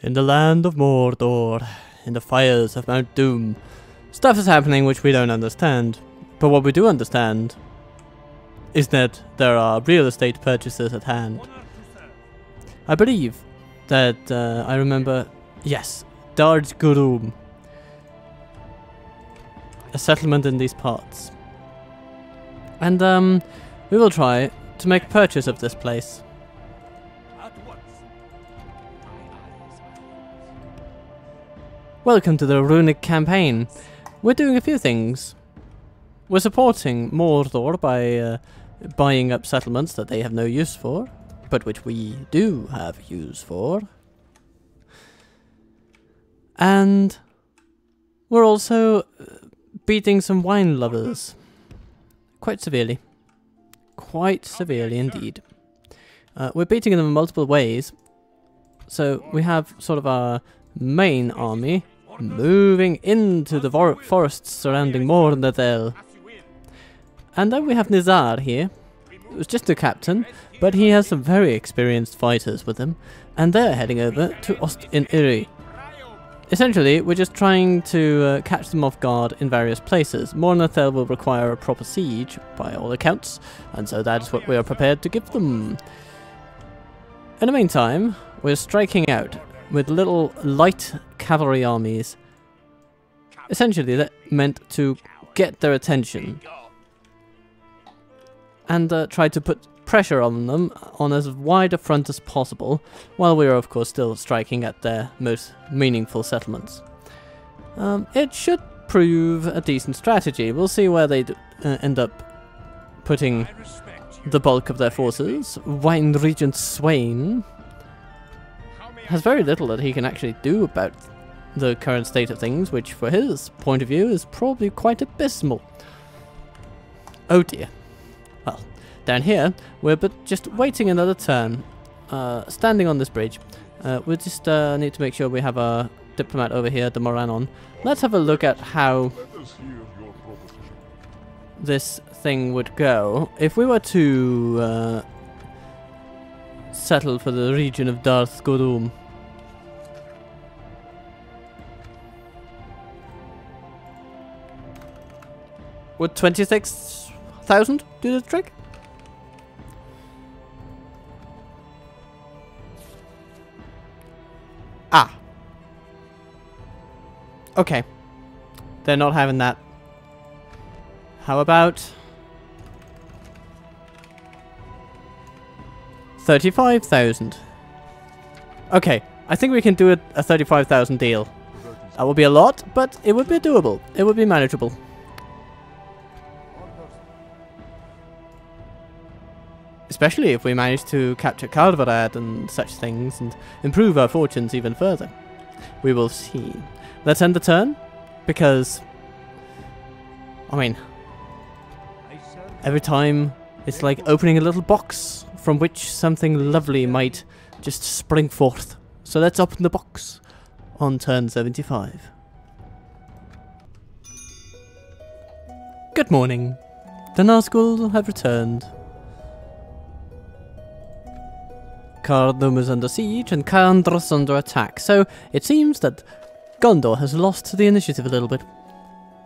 In the land of Mordor, in the fires of Mount Doom, stuff is happening which we don't understand. But what we do understand is that there are real estate purchases at hand. I believe that I remember, yes, Darj Gurum, a settlement in these parts. And we will try to make purchase of this place. Welcome to the Runic campaign. We're doing a few things. We're supporting Mordor by buying up settlements that they have no use for, but which we do have use for. And we're also beating some wine lovers. Quite severely. Quite severely indeed. We're beating them in multiple ways. So we have sort of our main army moving into the forests surrounding Mordor. And then we have Nizar here. It was just a captain, but he has some very experienced fighters with him, and they're heading over to Ost-in-Iri. Essentially, we're just trying to catch them off guard in various places. Mordor will require a proper siege, by all accounts, and so that is what we are prepared to give them. In the meantime, we're striking out with little light cavalry armies. Essentially, that meant to get their attention and try to put pressure on them on as wide a front as possible, while we are of course still striking at their most meaningful settlements. It should prove a decent strategy. We'll see where they end up putting the bulk of their forces. Wine Regent Swain has very little that he can actually do about the current state of things, which for his point of view is probably quite abysmal. Oh dear. Well, down here, we're just waiting another turn, standing on this bridge. We just need to make sure we have a diplomat over here, the Moranon. Let's have a look at how this thing would go if we were to settle for the region of Darth Gurum. Would 26,000 do the trick? Ah. Okay. They're not having that. How about 35,000? Okay, I think we can do a 35,000 deal. That would be a lot, but it would be doable. It would be manageable. Especially if we manage to capture Carvarad and such things and improve our fortunes even further. We will see. Let's end the turn, because I mean, every time it's like opening a little box from which something lovely might just spring forth. So let's open the box on turn 75. Good morning. The Nazgul have returned. Cardum is under siege and Kandros under attack, so it seems that Gondor has lost the initiative a little bit.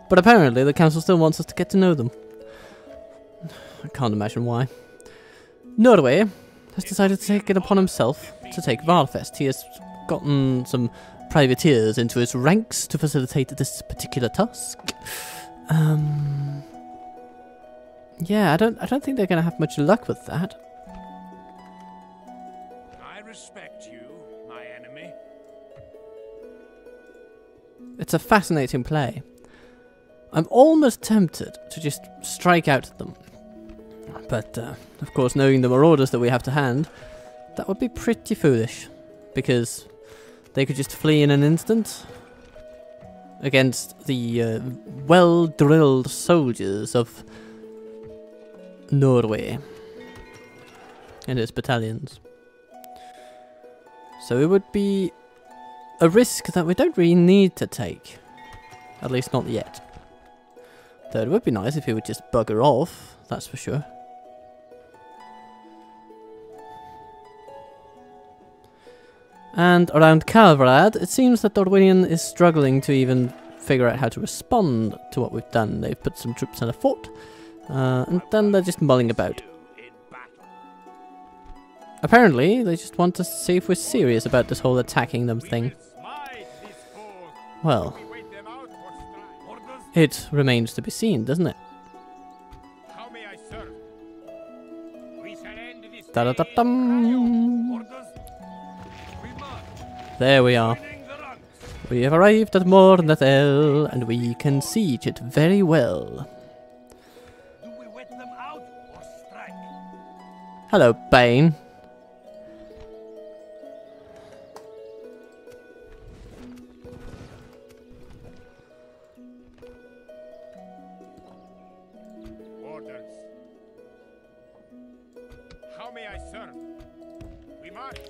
But apparently the council still wants us to get to know them. I can't imagine why. Norway has decided to take it upon himself to take Varfest. He has gotten some privateers into his ranks to facilitate this particular task. Yeah, I don't think they're going to have much luck with that. I respect you, my enemy. It's a fascinating play. I'm almost tempted to just strike out at them. But, of course, knowing the marauders that we have to hand, that would be pretty foolish. Because they could just flee in an instant against the well-drilled soldiers of Norway and its battalions. So it would be a risk that we don't really need to take. At least not yet. Though it would be nice if he would just bugger off, that's for sure. And around Calvarad, it seems that Dorwinion is struggling to even figure out how to respond to what we've done. They've put some troops in a fort, and then they're just mulling about. Apparently, they just want to see if we're serious about this whole attacking them thing. Well, it remains to be seen, doesn't it? Da-da-da-dum. There we are. We have arrived at Mordor, and we can siege it very well. Hello, Bane.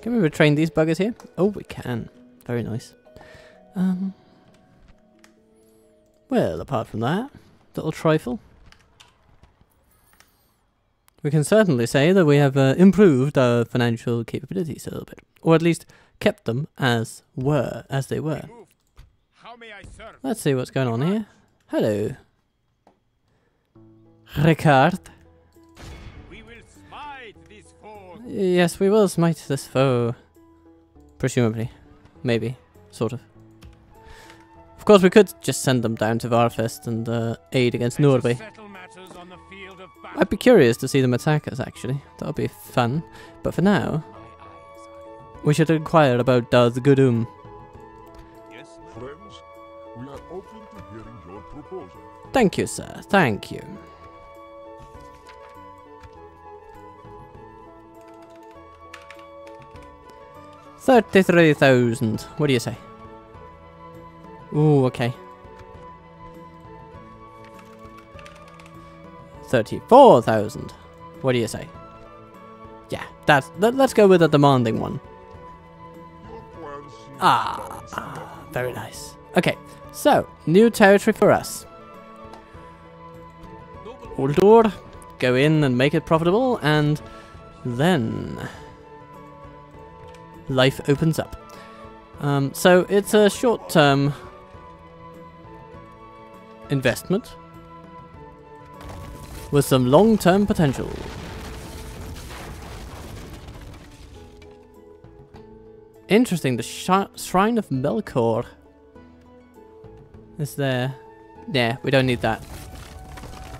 Can we retrain these buggers here? Oh, we can. Very nice. Well, apart from that little trifle, we can certainly say that we have improved our financial capabilities a little bit, or at least kept them as they were. Let's see what's going on here. Hello, Ricard. Yes, we will smite this foe. Presumably. Maybe. Sort of. Of course, we could just send them down to Varfest and aid against Norway. I'd be curious to see them attack us, actually. That would be fun. But for now, we should inquire about Daz Gudum. Yes, friends, we are open to hearing your proposal. Thank you, sir. Thank you. $33,000. What do you say? Ooh, okay. 34,000. What do you say? Yeah, let's go with a demanding one. Very nice. Okay, so new territory for us. Mordor, go in and make it profitable, and then life opens up. So it's a short-term investment with some long-term potential. Interesting, the Shrine of Melkor is there. Yeah, we don't need that.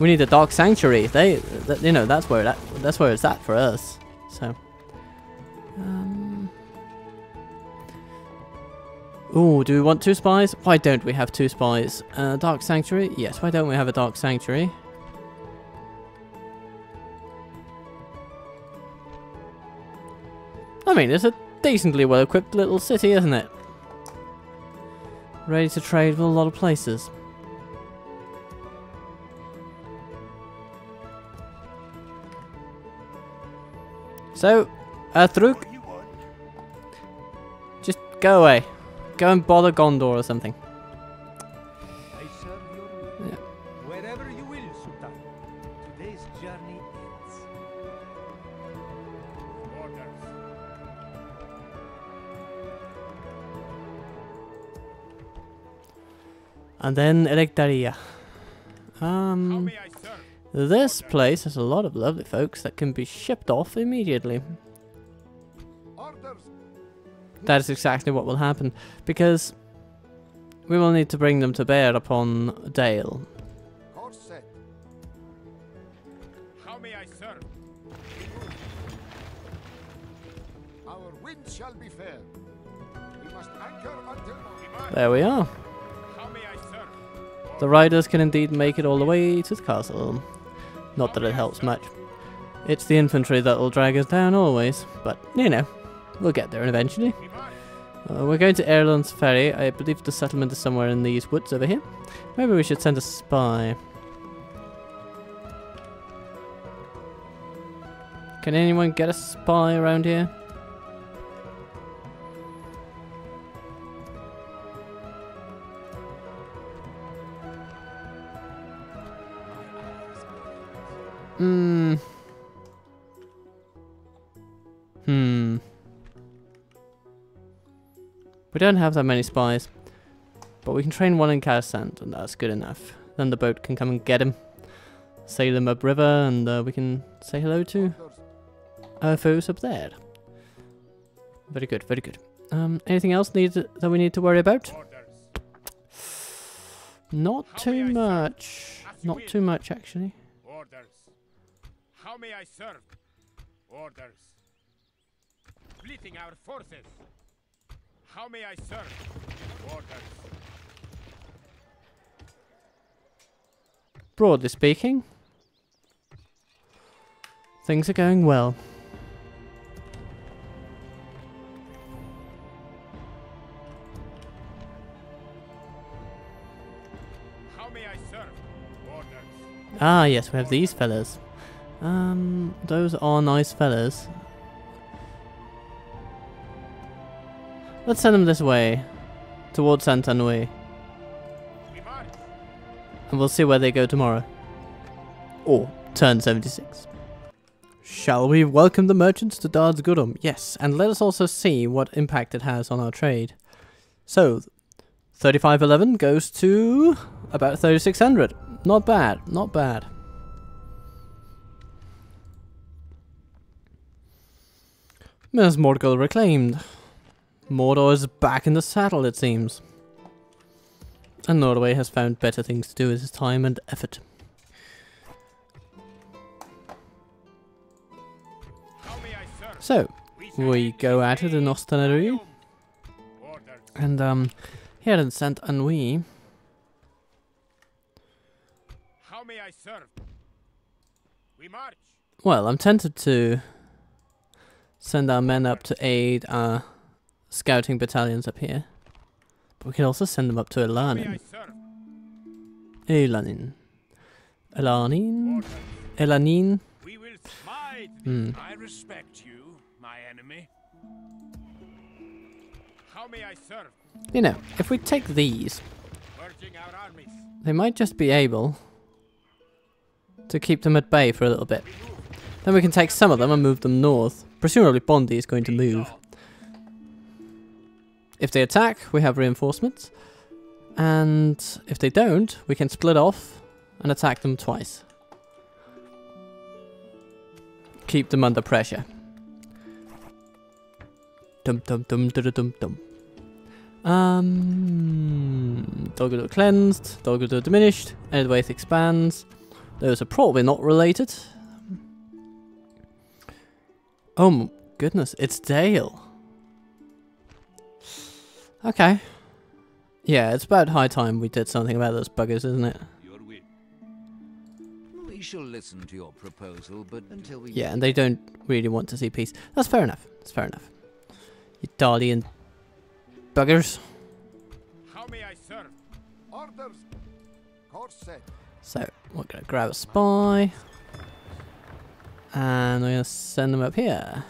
We need the Dark Sanctuary. You know, that's where it's at for us. So, ooh, do we want 2 spies? Why don't we have 2 spies? Dark Sanctuary? Yes, why don't we have a Dark Sanctuary? I mean, it's a decently well-equipped little city, isn't it? Ready to trade with a lot of places. So, Thruk, just go away. Go and bother Gondor or something. I serve your will. Yeah. Wherever you will, Sultan. Today's journey ends. And then Electaria. This place has a lot of lovely folks that can be shipped off immediately. Orders. That is exactly what will happen, because we will need to bring them to bear upon Dale. Course set. How may I serve? Our wind shall be fair. We must anchor until morning. There we are. How may I serve? The riders can indeed make it all the way to the castle. Not that it helps much. It's the infantry that will drag us down always, but, you know, we'll get there eventually. We're going to Erland's Ferry. I believe the settlement is somewhere in these woods over here. Maybe we should send a spy. Can anyone get a spy around here? We don't have that many spies. But we can train one in Karsand, and that's good enough. Then the boat can come and get him. Sail him upriver, and we can say hello to our foes up there. Very good, very good. Anything else that we need to worry about? Not too much. Not too much, actually. Orders. How may I serve? Orders. Splitting our forces. How may I serve? Orders. Broadly speaking, things are going well. How may I serve? Orders. Ah, yes, we have these fellas. Those are nice fellas. Let's send them this way, towards Saint-Anouilh. We march. And we'll see where they go tomorrow. Or turn 76. Shall we welcome the merchants to Dard's Gurrum? Yes, and let us also see what impact it has on our trade. So, 3511 goes to about 3600. Not bad, not bad. Minas Mordor reclaimed. Mordor is back in the saddle, it seems. And Norway has found better things to do with his time and effort. How may I serve? So, we go at it in Ostanery. Orders. And here in Saint-Anouilh. How may I serve? We march. Well, I'm tempted to send our men up to aid our scouting battalions up here. But we can also send them up to How may I Elanin. serve? Elanin. Elanin? Orders. Elanin? We will smite Hmm. I respect you, my enemy. How may I serve? You know, if we take these, Merging our armies. they might just be able to keep them at bay for a little bit. Then we can take some of them and move them north. Presumably Bondi is going to move. If they attack, we have reinforcements. And if they don't, we can split off and attack them twice. Keep them under pressure. Dum dum dum dum dum dum. Dolgado cleansed, Dolgado diminished, Edwaith expands. Those are probably not related. Oh my goodness, it's Dale. Okay. Yeah, it's about high time we did something about those buggers, isn't it? We shall listen to your proposal, but until we... Yeah, and they don't really want to see peace. That's fair enough. That's fair enough. You Darlian buggers. How may I serve? Orders. Course set. So, we're going to grab a spy. And we're going to send them up here.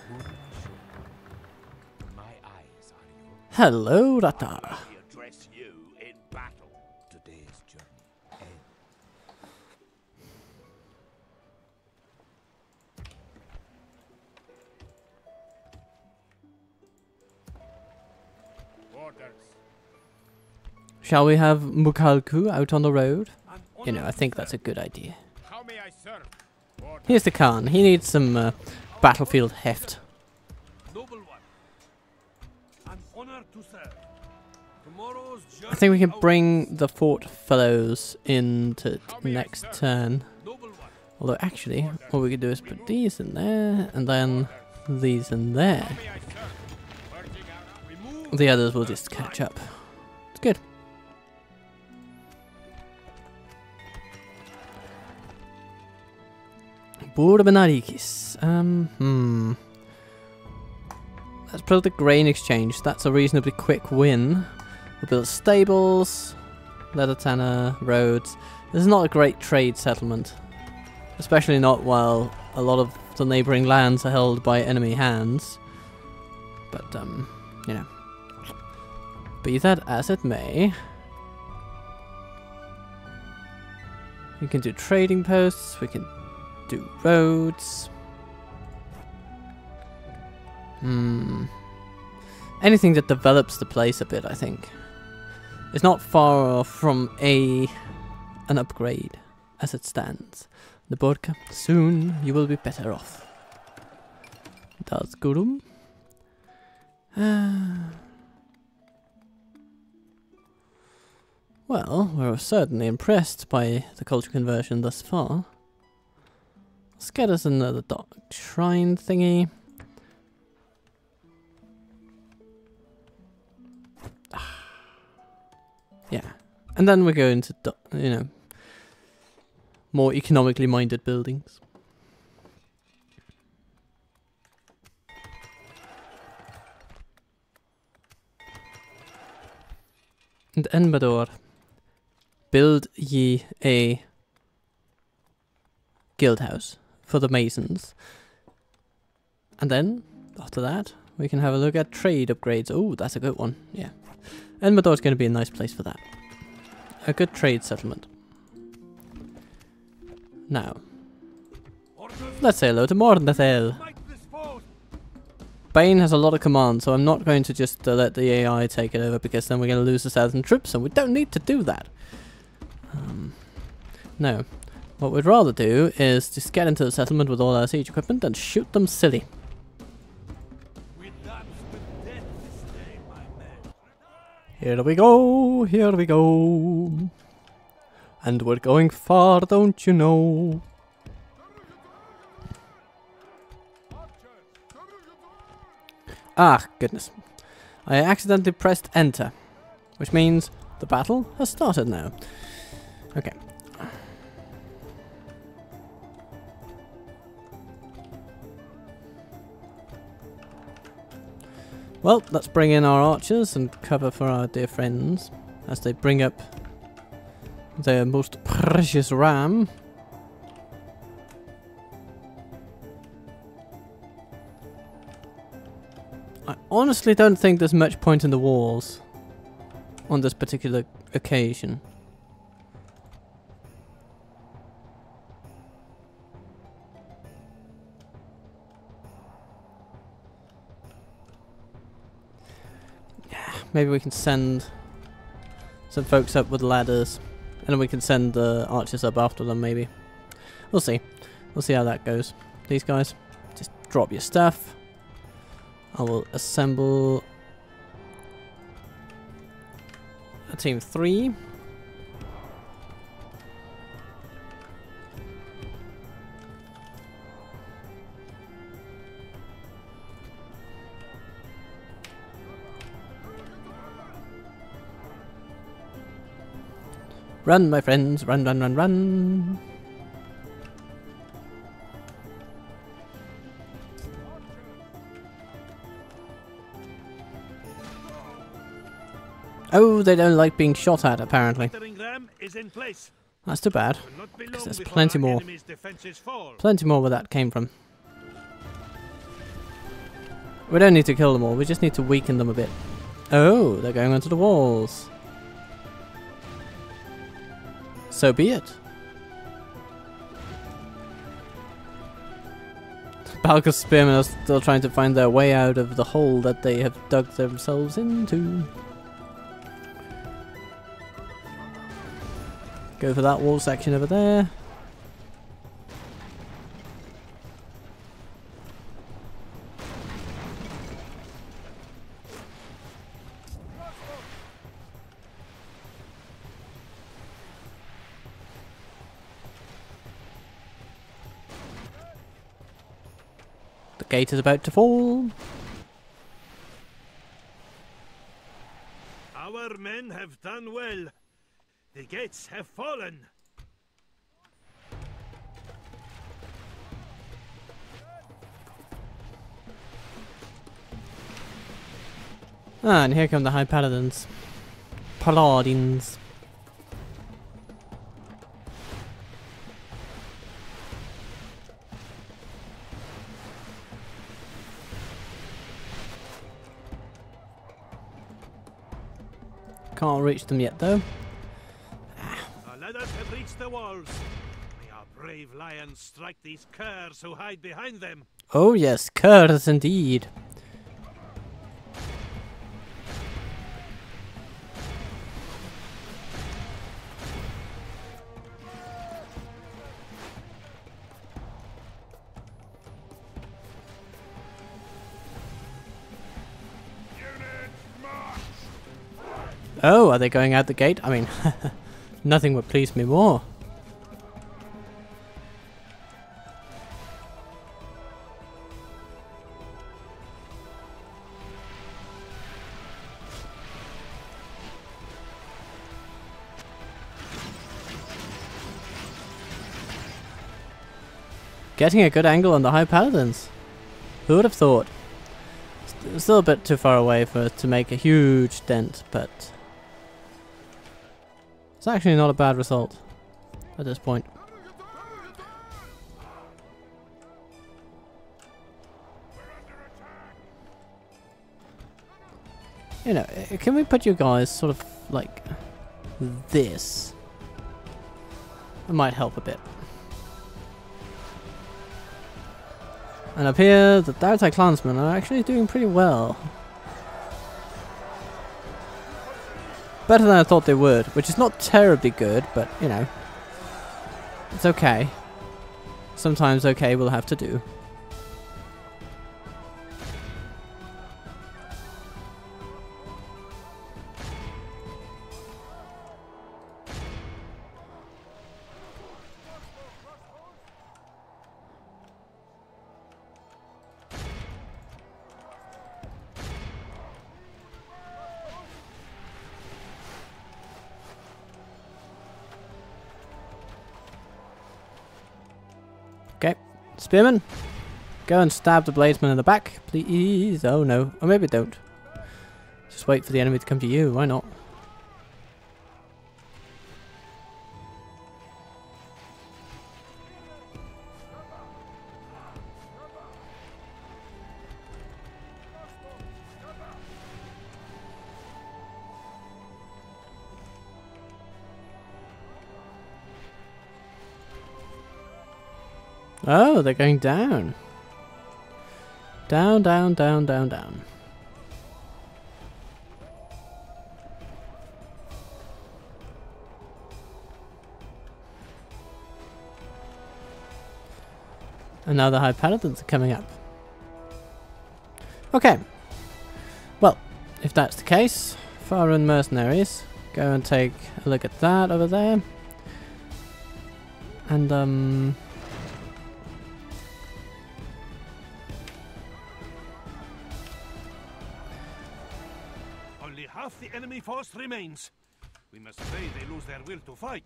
My eyes on you. Hello, Rata. We address you in battle. Today's journey ends. Orders. Shall we have Mukalku out on the road? You know, I think that's a good idea. How may I serve? Orders. Here's the Khan. He needs some battlefield heft. Noble one. I'm honored to serve. Tomorrow's journey I think we can out- bring the fort fellows into How may I next serve? turn. Noble one. Although actually, what we could do is put these in there, and then these in there. How may I serve? Merging our Remove The others will just catch up. It's good. Burbanarikis. Let's build the grain exchange. That's a reasonably quick win. We'll build stables, leather tanner, roads. This is not a great trade settlement. Especially not while a lot of the neighbouring lands are held by enemy hands. But, you know. Be that as it may. We can do trading posts, we can do roads. anything that develops the place a bit, I think. It's not far off from an upgrade as it stands. The Borka, soon you will be better off. That's good. Well, we're certainly impressed by the culture conversion thus far. Let's get us another dark shrine thingy. Yeah, and then we go into, you know, more economically minded buildings. And Mordor, build ye a guild house for the masons. And then, after that, we can have a look at trade upgrades. Oh, that's a good one, yeah. And Mordor's going to be a nice place for that. A good trade settlement. Now, let's say hello to Mordor. Bane has a lot of commands, so I'm not going to just let the AI take it over, because then we're going to lose 1,000 troops, and we don't need to do that. No. What we'd rather do is just get into the settlement with all our siege equipment and shoot them silly. Here we go, here we go. And we're going far, don't you know? Ah, goodness. I accidentally pressed enter, which means the battle has started now. Okay. Well, let's bring in our archers and cover for our dear friends as they bring up their most precious ram. I honestly don't think there's much point in the walls on this particular occasion. Maybe we can send some folks up with ladders, and then we can send the archers up after them, maybe. We'll see. We'll see how that goes. These guys, just drop your stuff. I will assemble a team of 3. Run, my friends, run, run, run, run. Oh, they don't like being shot at, apparently. That's too bad, because there's plenty more. Plenty more where that came from. We don't need to kill them all, we just need to weaken them a bit. Oh, they're going onto the walls. So be it. Balka's spearmen are still trying to find their way out of the hole that they have dug themselves into. Go for that wall section over there. The gate is about to fall. Our men have done well. The gates have fallen. Ah, and here come the High Paladins. Paladins. Can't reach them yet, though. Our ladders have reached the walls. May our brave lions strike these curs who hide behind them. Oh yes, curs indeed. Oh, are they going out the gate? I mean, nothing would please me more. Getting a good angle on the High Paladins. Who would have thought? Still a bit too far away for it to make a huge dent, but it's actually not a bad result at this point. You know, can we put you guys sort of like this? It might help a bit. And up here, the Dautai clansmen are actually doing pretty well. Better than I thought they would, which is not terribly good, but, you know, it's okay. Sometimes okay will have to do. Okay, Spearman, go and stab the bladesman in the back, please. Oh no, or maybe don't. Just wait for the enemy to come to you, why not? Oh, they're going down. Down, down, down, down, down. And now the High Paladins are coming up. Okay. Well, if that's the case, Rhûn mercenaries, go and take a look at that over there. And, half the enemy force remains. We must pray they lose their will to fight.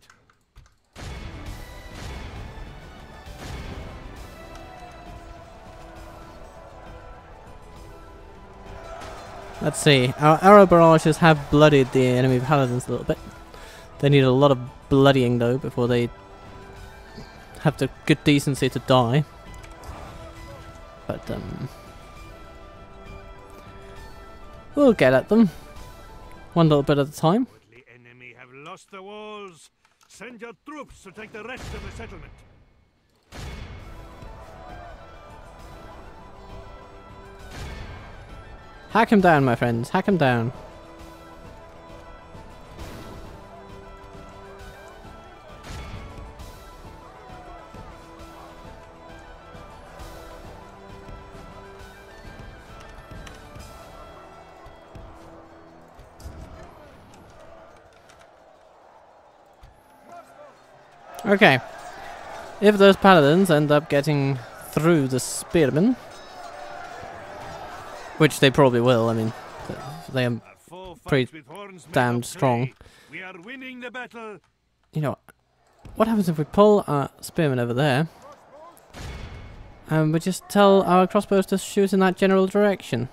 let's see. Our arrow barrages have bloodied the enemy paladins a little bit. They need a lot of bloodying though before they have the good decency to die. But we'll get at them. One little bit at a time. The enemy have lost the walls. Send your troops to take the rest of the settlement. Hack him down, my friends. Hack him down. Okay, if those paladins end up getting through the spearmen, which they probably will, I mean, they are pretty damned strong. We are winning the battle. You know, what happens if we pull our spearmen over there, and we just tell our crossbows to shoot in that general direction?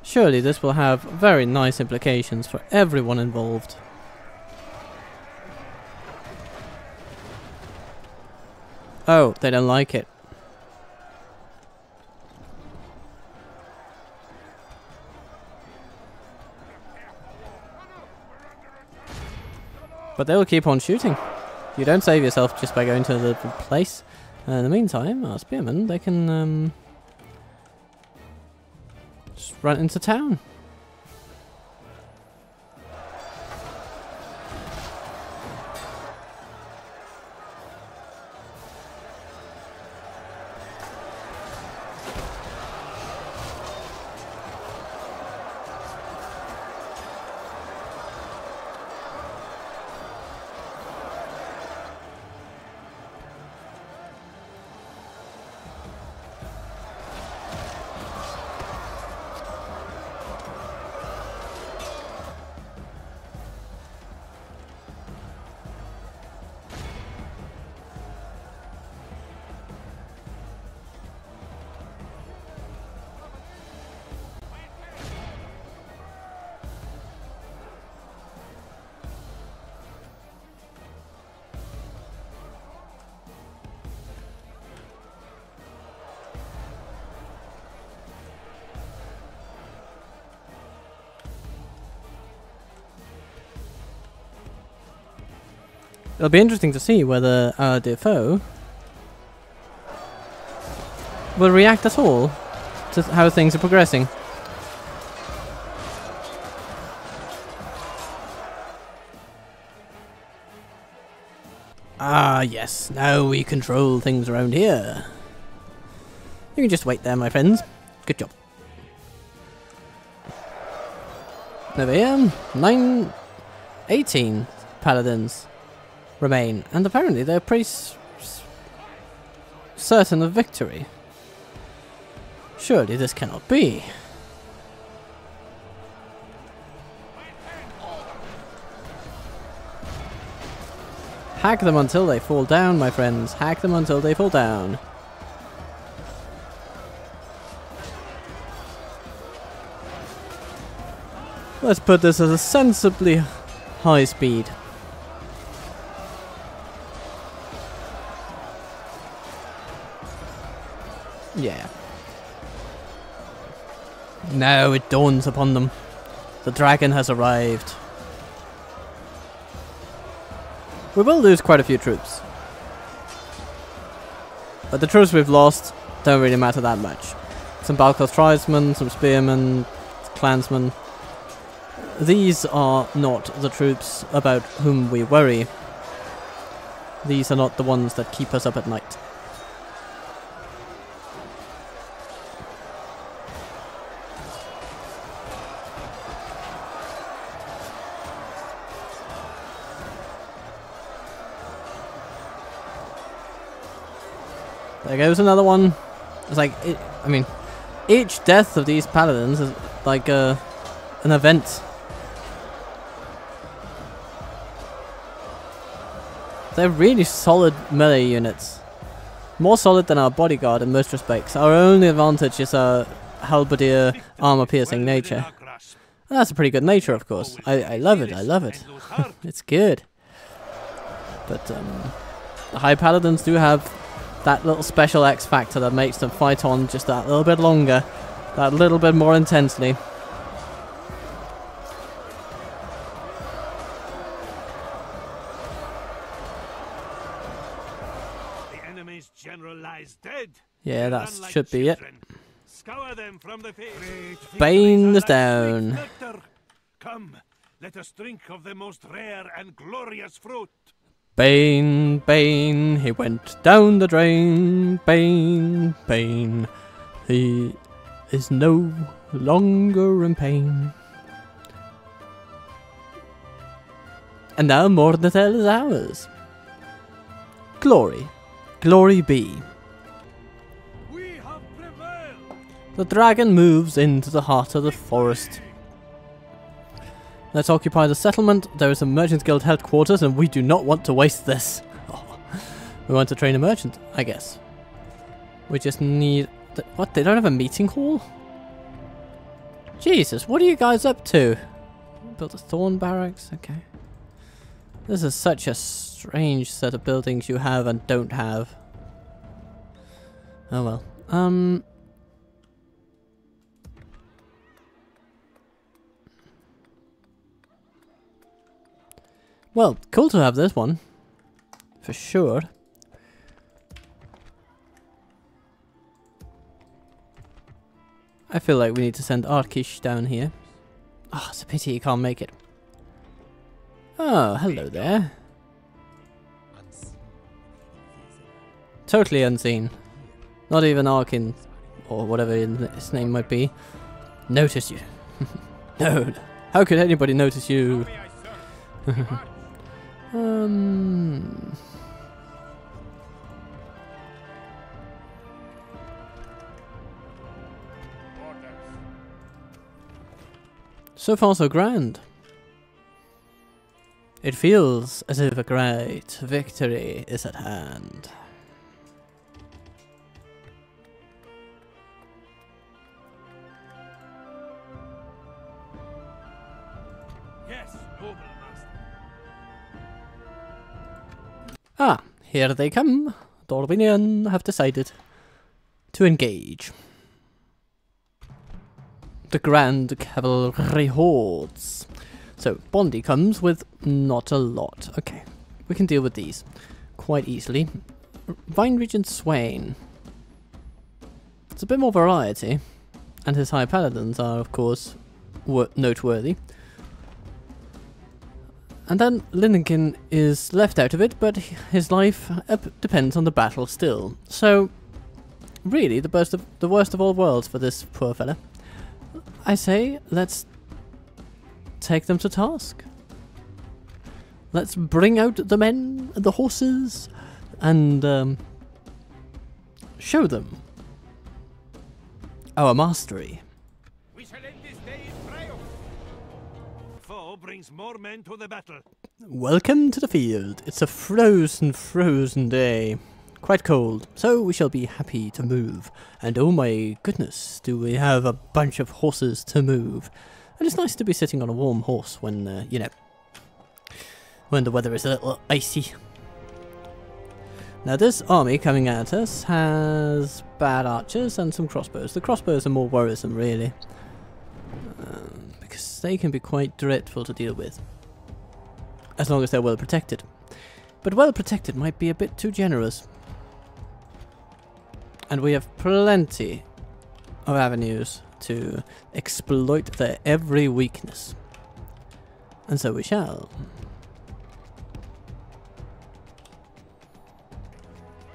Surely this will have very nice implications for everyone involved. Oh, they don't like it. But they will keep on shooting. You don't save yourself just by going to the place. In the meantime, our spearmen, they can just run into town. It'll be interesting to see whether our Defoe will react at all to how things are progressing. Ah, yes. Now we control things around here. You can just wait there, my friends. Good job. Over here, 18 paladins remain, and apparently they're pretty certain of victory. Surely this cannot be. Hack them until they fall down, my friends. Hack them until they fall down. Let's put this at a sensibly high speed. Yeah. Now it dawns upon them. The dragon has arrived. We will lose quite a few troops. But the troops we've lost don't really matter that much. Some Balkos tribesmen, some spearmen, clansmen. These are not the troops about whom we worry. These are not the ones that keep us up at night. There goes another one. It's like, I mean, each death of these paladins is like an event. They're really solid melee units. More solid than our bodyguard in most respects. Our only advantage is our halberdier armor-piercing nature. And that's a pretty good nature, of course. I love it, I love it. It's good. But the high paladins do have that little special X factor that makes them fight on just that little bit longer, that little bit more intensely. The enemy's general lies dead. Yeah, that should be it. Scour them from the field. Bane is down. Come, let us drink of the most rare and glorious fruit. Bane, Bane, he went down the drain. Bane, Bane, he is no longer in pain. And now Mordor is ours. Glory, glory be. We have prevailed. The dragon moves into the heart of the forest. Let's occupy the settlement. There is a Merchants Guild headquarters and we do not want to waste this. Oh. We want to train a merchant, I guess. We just need... What? They don't have a meeting hall? Jesus, what are you guys up to? Built a thorn barracks? Okay. This is such a strange set of buildings you have and don't have. Oh well. Well, cool to have this one. For sure. I feel like we need to send Arkish down here. Ah, it's a pity he can't make it. Oh, hello there. Totally unseen. Not even Arkin, or whatever his name might be, noticed you. No, how could anybody notice you? So far so grand. It feels as if a great victory is at hand. Yes, noble master. Ah, here they come. Dorvinian have decided to engage. The Grand Cavalry Hordes. So, Bondi comes with not a lot. Okay. we can deal with these quite easily. Vine Regent Swain. It's a bit more variety, and his high paladins are, of course, noteworthy. And then Lincoln is left out of it, but his life depends on the battle still. So, really, the worst of all worlds for this poor fella. I say, let's take them to task. Let's bring out the men and the horses and show them our mastery. We shall end this day in triumph. Foe brings more men to the battle. Welcome to the field. It's a frozen, frozen day. Quite cold, so we shall be happy to move. And oh my goodness, do we have a bunch of horses to move. And it's nice to be sitting on a warm horse when, you know, when the weather is a little icy. Now this army coming at us has bad archers and some crossbows. The crossbows are more worrisome, really. Because they can be quite dreadful to deal with. As long as they're well protected. But well protected might be a bit too generous. And we have plenty of avenues to exploit their every weakness. And so we shall.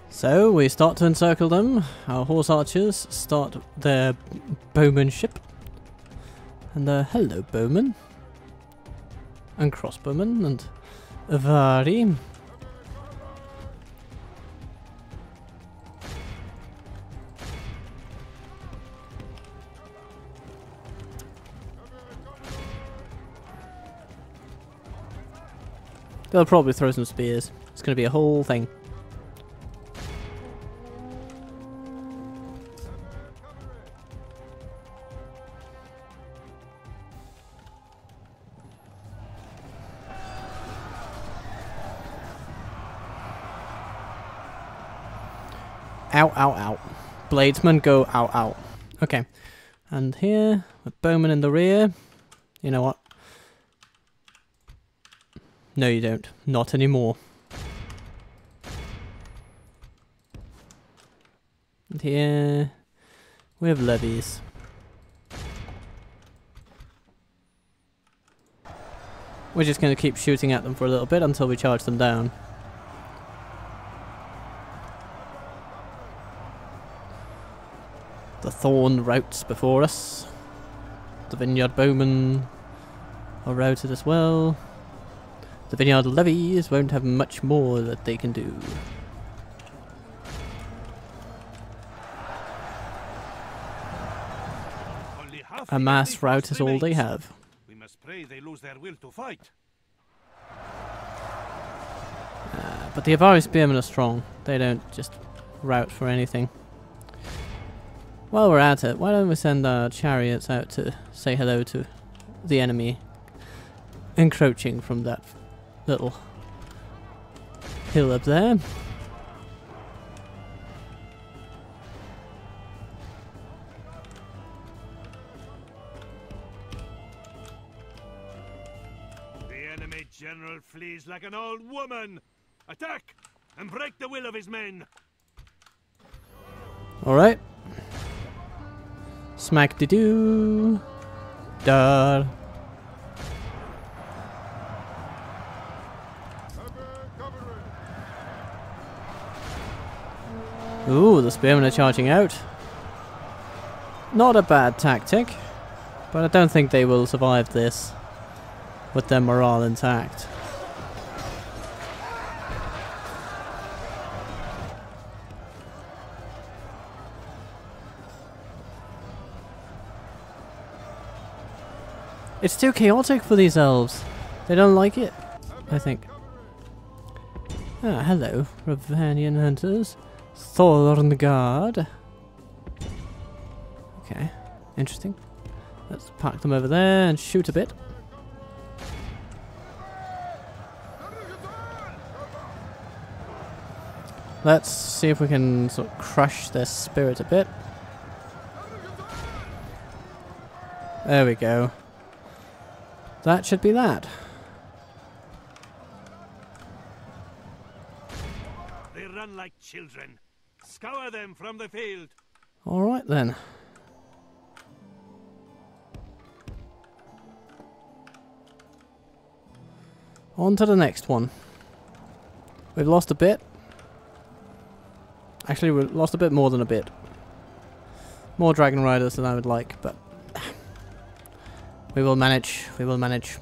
So we start to encircle them. Our horse archers start their bowmanship. And hello bowmen. And crossbowmen and Avari. They'll probably throw some spears. It's going to be a whole thing. Ow, ow, ow. Bladesmen go ow, ow. Okay. And here, with bowmen in the rear. You know what? No, you don't. Not anymore. And here, we have levies. We're just going to keep shooting at them for a little bit until we charge them down. The thorn routes before us. The vineyard bowmen are routed as well. The vineyard levies won't have much more that they can do. A mass rout is all they have. We must pray they lose their will to fight. But the Avari spearmen are strong. They don't just rout for anything. While we're at it, why don't we send our chariots out to say hello to the enemy encroaching from that little hill up there. The enemy general flees like an old woman. Attack and break the will of his men. Alright. Smack-de-doo. Dar. Ooh, the spearmen are charging out. Not a bad tactic, but I don't think they will survive this with their morale intact. It's too chaotic for these elves. They don't like it, I think. Ah, hello, Ravanian hunters. Thorngard. Okay, interesting. Let's park them over there and shoot a bit. Let's see if we can sort of crush their spirit a bit. There we go. That should be that. on like children. Scour them from the field. Alright then. On to the next one. We've lost a bit. Actually, we've lost a bit more than a bit. More dragon riders than I would like, but we will manage. We will manage.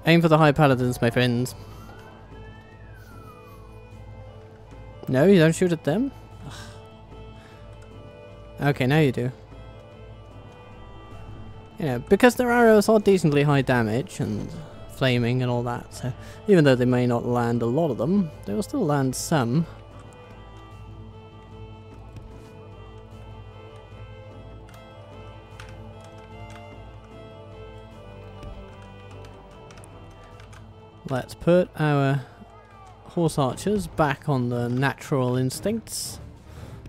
Aim for the high paladins, my friends. No, you don't shoot at them? Ugh. Okay, now you do. You know, because their arrows are decently high damage and flaming and all that, so even though they may not land a lot of them, they will still land some. Let's put our horse archers back on the natural instincts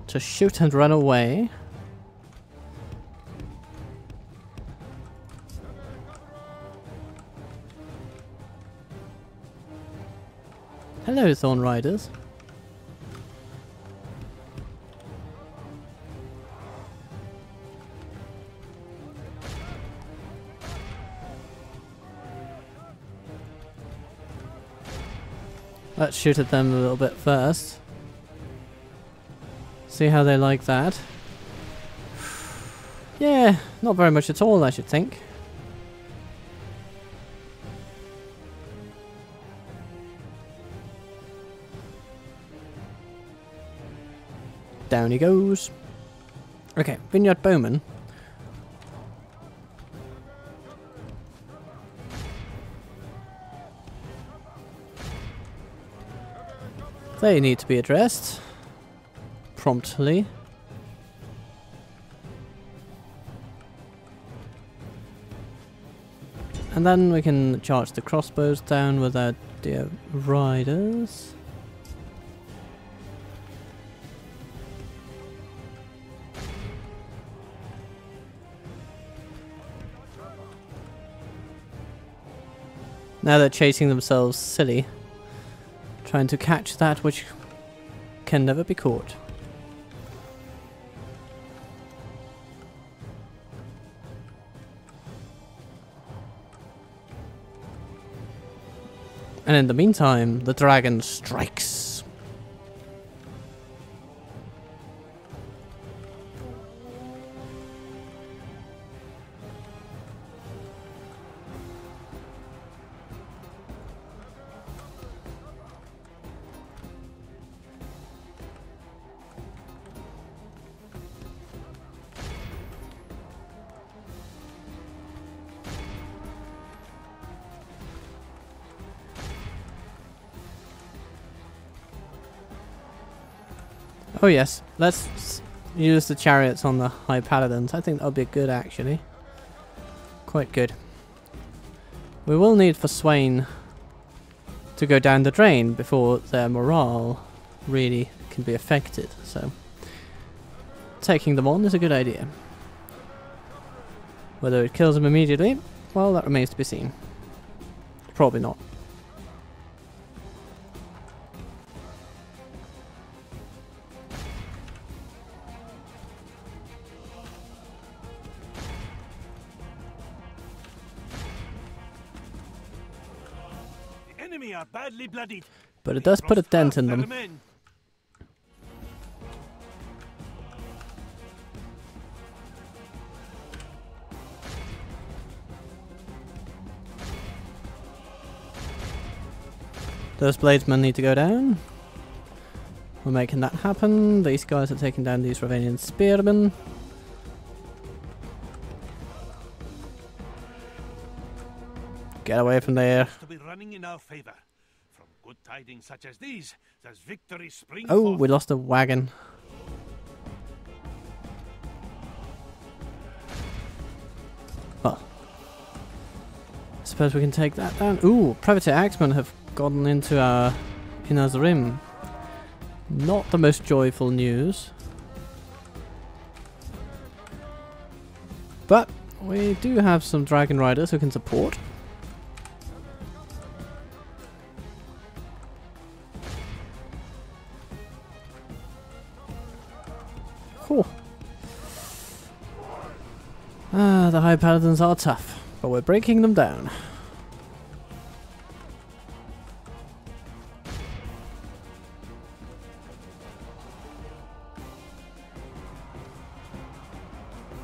to shoot and run away. Hello, Thorn Riders. Let's shoot at them a little bit first. See how they like that. Yeah, not very much at all, I should think. Down he goes. Okay, Vineyard Bowman. They need to be addressed promptly. And then we can charge the crossbows down with our dear riders. Now they're chasing themselves silly, trying to catch that which can never be caught. And in the meantime, the dragon strikes. Oh yes, let's use the chariots on the high paladins. I think that would be good, actually. Quite good. We will need for Swain to go down the drain before their morale really can be affected, so taking them on is a good idea. Whether it kills them immediately, well, that remains to be seen. Probably not. Are badly bloodied. But it does put a dent in them. Those bladesmen need to go down. We're making that happen. These guys are taking down these Ravanian spearmen. Get away from there. To be running in our favor. From good tidings such as these, does victory spring Oh, forth. we lost a wagon. Well, I suppose we can take that down. Ooh, privateer axemen have gotten into our Rim. Not the most joyful news. But we do have some dragon riders who can support. Cool. Ah, the high paladins are tough, but we're breaking them down.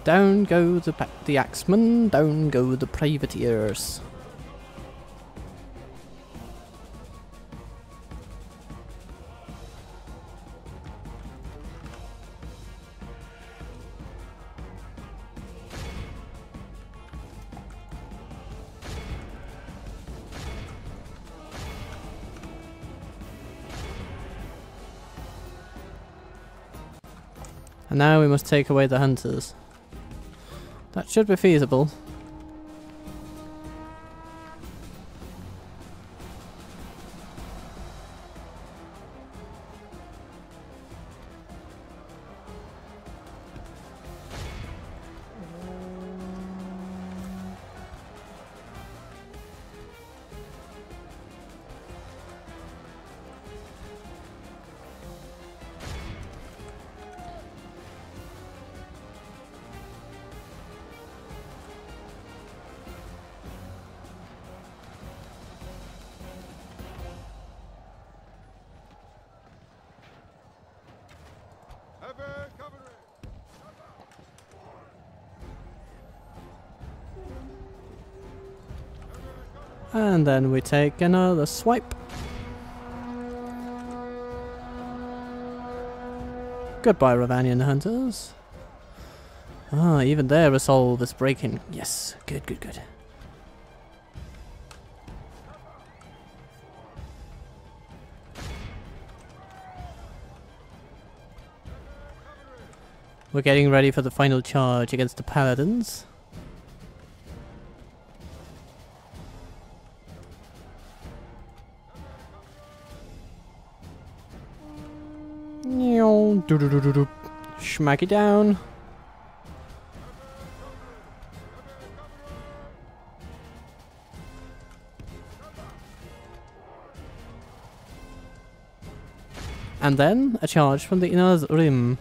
Down go the axemen, down go the privateers. And now we must take away the hunters. That should be feasible. And then we take another swipe. Goodbye, Ravanian hunters. Ah, even their resolve is breaking. Yes, good, good, good. We're getting ready for the final charge against the paladins. Smack it down. And then a charge from the inner rim.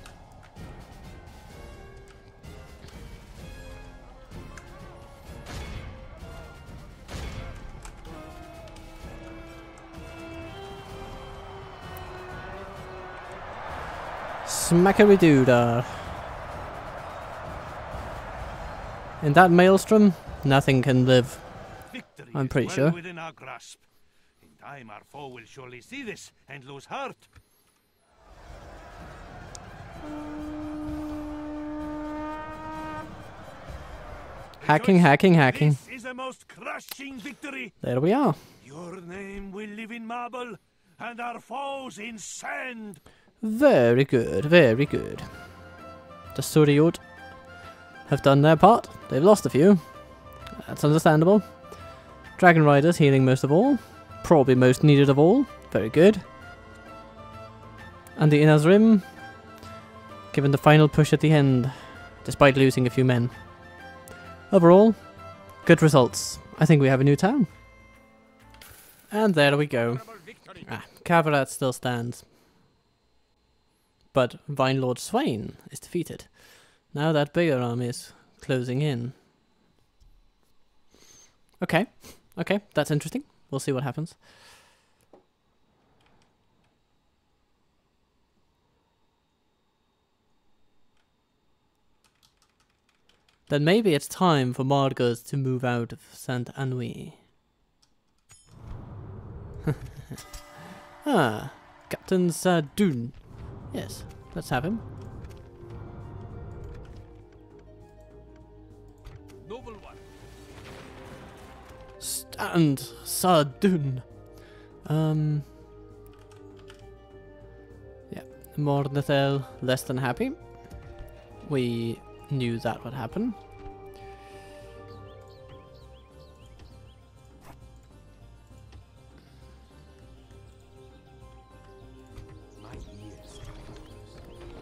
Smackery-doodah. In that maelstrom, nothing can live. Victory I'm is pretty well sure. within our grasp. In time, our foe will surely see this and lose heart. Hacking, Rejoice. hacking, hacking. This is a most crushing victory. There we are. Your name will live in marble, and our foes in sand. Very good, very good. The Suryod have done their part. They've lost a few. That's understandable. Dragon Riders healing most of all. Probably most needed of all. Very good. And the Inner's Rim given the final push at the end, despite losing a few men. Overall, good results. I think we have a new town. And there we go. Kavarat still stands. But Vinelord Swain is defeated. Now that bigger army is closing in. Okay, that's interesting. We'll see what happens. Then maybe it's time for Mordor to move out of Saint Anouilh. Ah, Captain Rhûn. Yes, let's have him. Noble one. Stand, Rhûn. Yeah, Mordor less than happy. We knew that would happen. My ears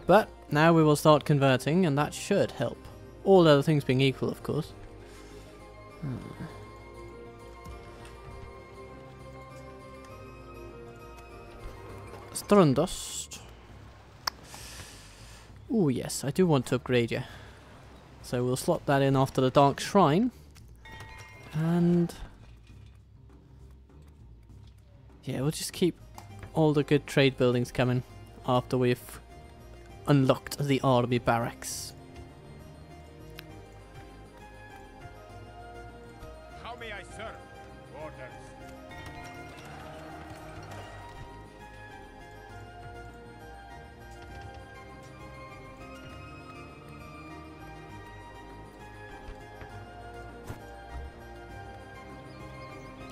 But now we will start converting, and that should help. All other things being equal, of course. Strundust. Oh yes, I do want to upgrade you. So we'll slot that in after the Dark Shrine. And yeah, we'll just keep all the good trade buildings coming after we've unlocked the army barracks. How may I serve? Orders.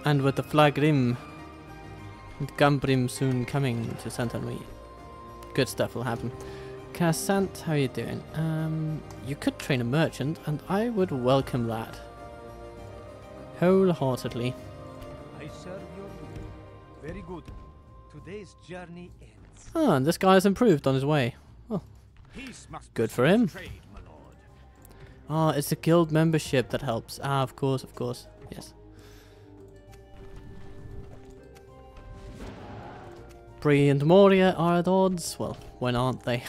And with the Flagrim and Gumbrim soon coming to Saint Henri, good stuff will happen. Cassant, how are you doing? You could train a merchant, and I would welcome that wholeheartedly. I serve your will. Very good. Today's journey ends. Ah, and this guy has improved on his way. Oh, Peace must good for him. trade, my lord. Ah, it's the guild membership that helps. Ah, of course, yes. Bree and Moria are at odds. Well, when aren't they?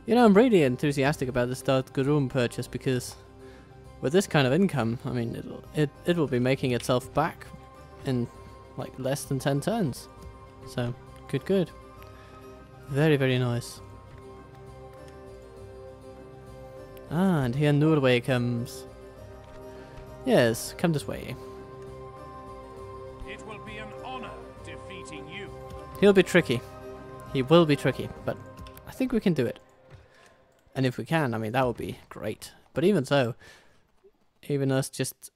You know, I'm really enthusiastic about the Start Rhûn purchase because with this kind of income, I mean, it will be making itself back in like less than 10 turns. So, good. Very, very nice. Ah, and here Norway comes. Yes, come this way. It will be an honor defeating you. He'll be tricky. He will be tricky, but I think we can do it. And if we can, I mean, that would be great. But even so, even us just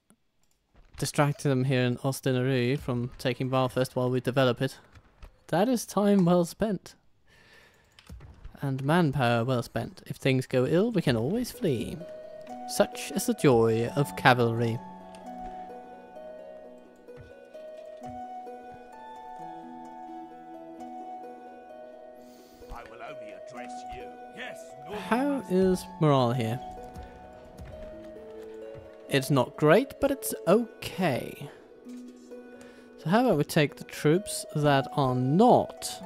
distracting them here in Ostinarü from taking Vindsvept while we develop it, that is time well spent. And manpower well spent. If things go ill, we can always flee. Such is the joy of cavalry. I will only address you. Yes, How is morale here? It's not great, but it's okay. So how about we take the troops that are not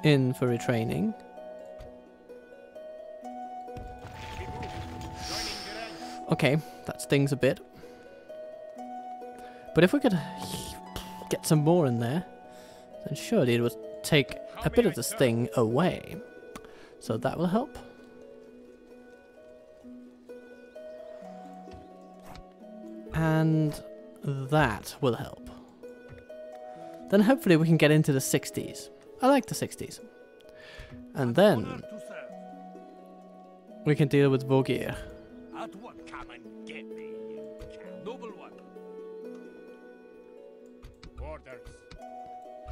in for retraining. Okay, that stings a bit. But if we could get some more in there, then surely it would take a bit of the sting away. So that will help. And that will help. Then hopefully we can get into the 60s. I like the 60s. And then we can deal with Vogir. At what? Come and get me, you noble one. Orders.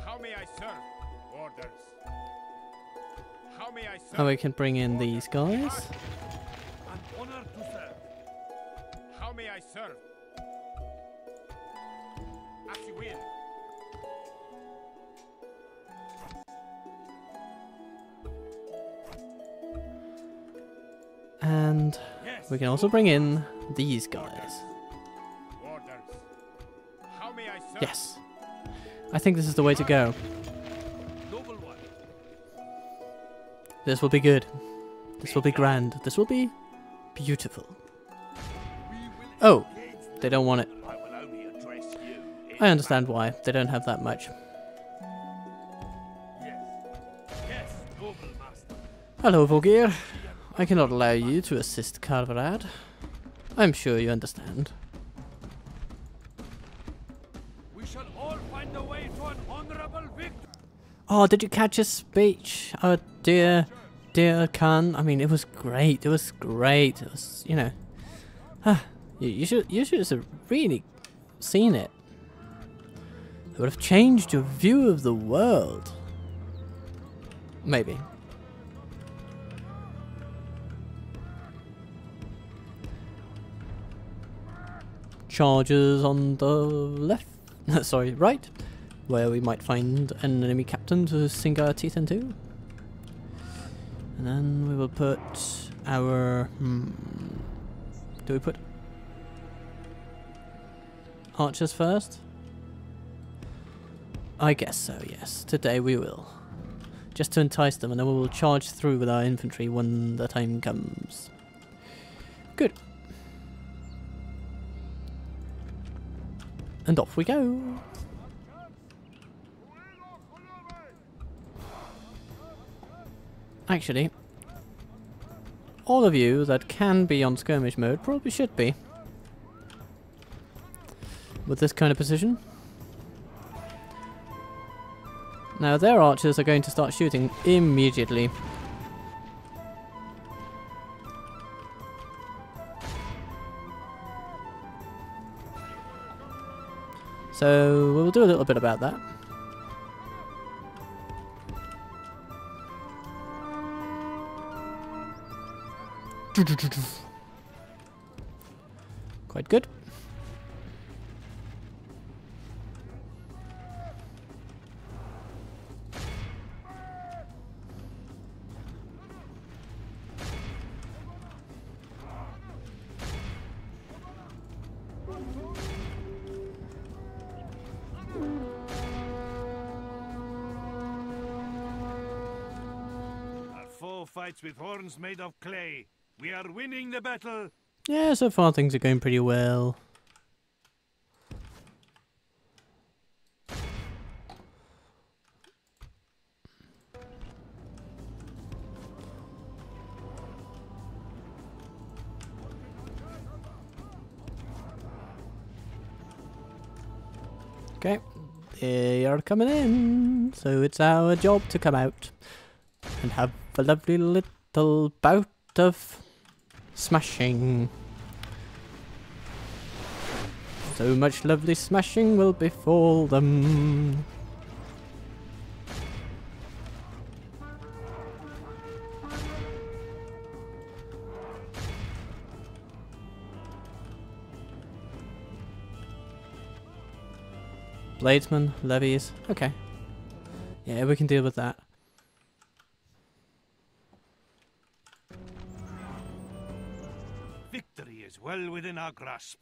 How may I serve? Orders. How may I serve? And we can bring in these guys. An honor to serve. How may I serve? As you will. And we can also bring in these guys. Orders. How may I serve? Yes. I think this is the way to go. Noble one. This will be good. This will be grand. This will be beautiful. Oh, they don't want it. I will only address you. I understand why. They don't have that much. Yes, noble master. Hello, Vogir. I cannot allow you to assist Karvarad. I'm sure you understand. We shall all find a way to an honorable victory. Oh, did you catch his speech? Oh, dear Khan. I mean, it was great. It was great. It was, you know. You should have really seen it. It would have changed your view of the world. Maybe. charges on the left, sorry, right, where we might find an enemy captain to sink our teeth into. And then we will put our... do we put archers first? I guess so, yes. Today we will. Just to entice them, and then we will charge through with our infantry when the time comes. Good. And off we go. Actually, all of you that can be on skirmish mode probably should be. With this kind of position. Now their archers are going to start shooting immediately. So we'll do a little bit about that. Quite good. Our foe fights with horns made of clay. We are winning the battle. Yeah, so far things are going pretty well. Okay, they are coming in, so it's our job to come out and have a lovely little bout of smashing. So much lovely smashing will befall them. Bladesmen, levies, okay. Yeah, we can deal with that. Victory is well within our grasp.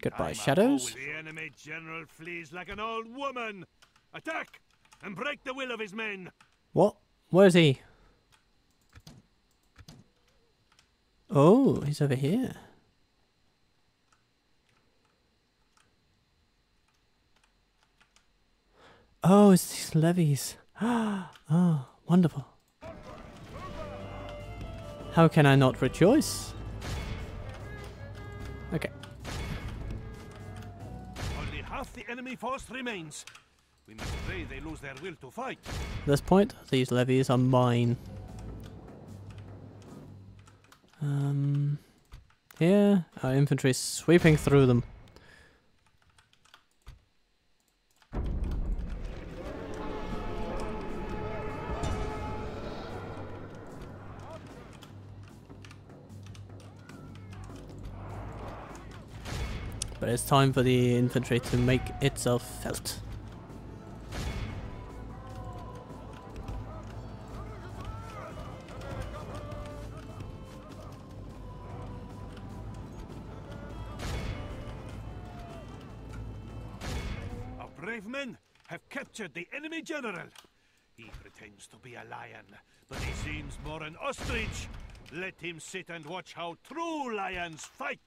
Goodbye, Time shadows. the enemy general flees like an old woman. Attack and break the will of his men. What? Where is he? Oh, he's over here. Oh, it's these levies. Oh, wonderful. How can I not rejoice? Okay. Only half the enemy force remains. We must pray they lose their will to fight. At this point, these levies are mine. Here, our infantry is sweeping through them. But it's time for the infantry to make itself felt. Our brave men have captured the enemy general. He pretends to be a lion, but he seems more an ostrich. Let him sit and watch how true lions fight.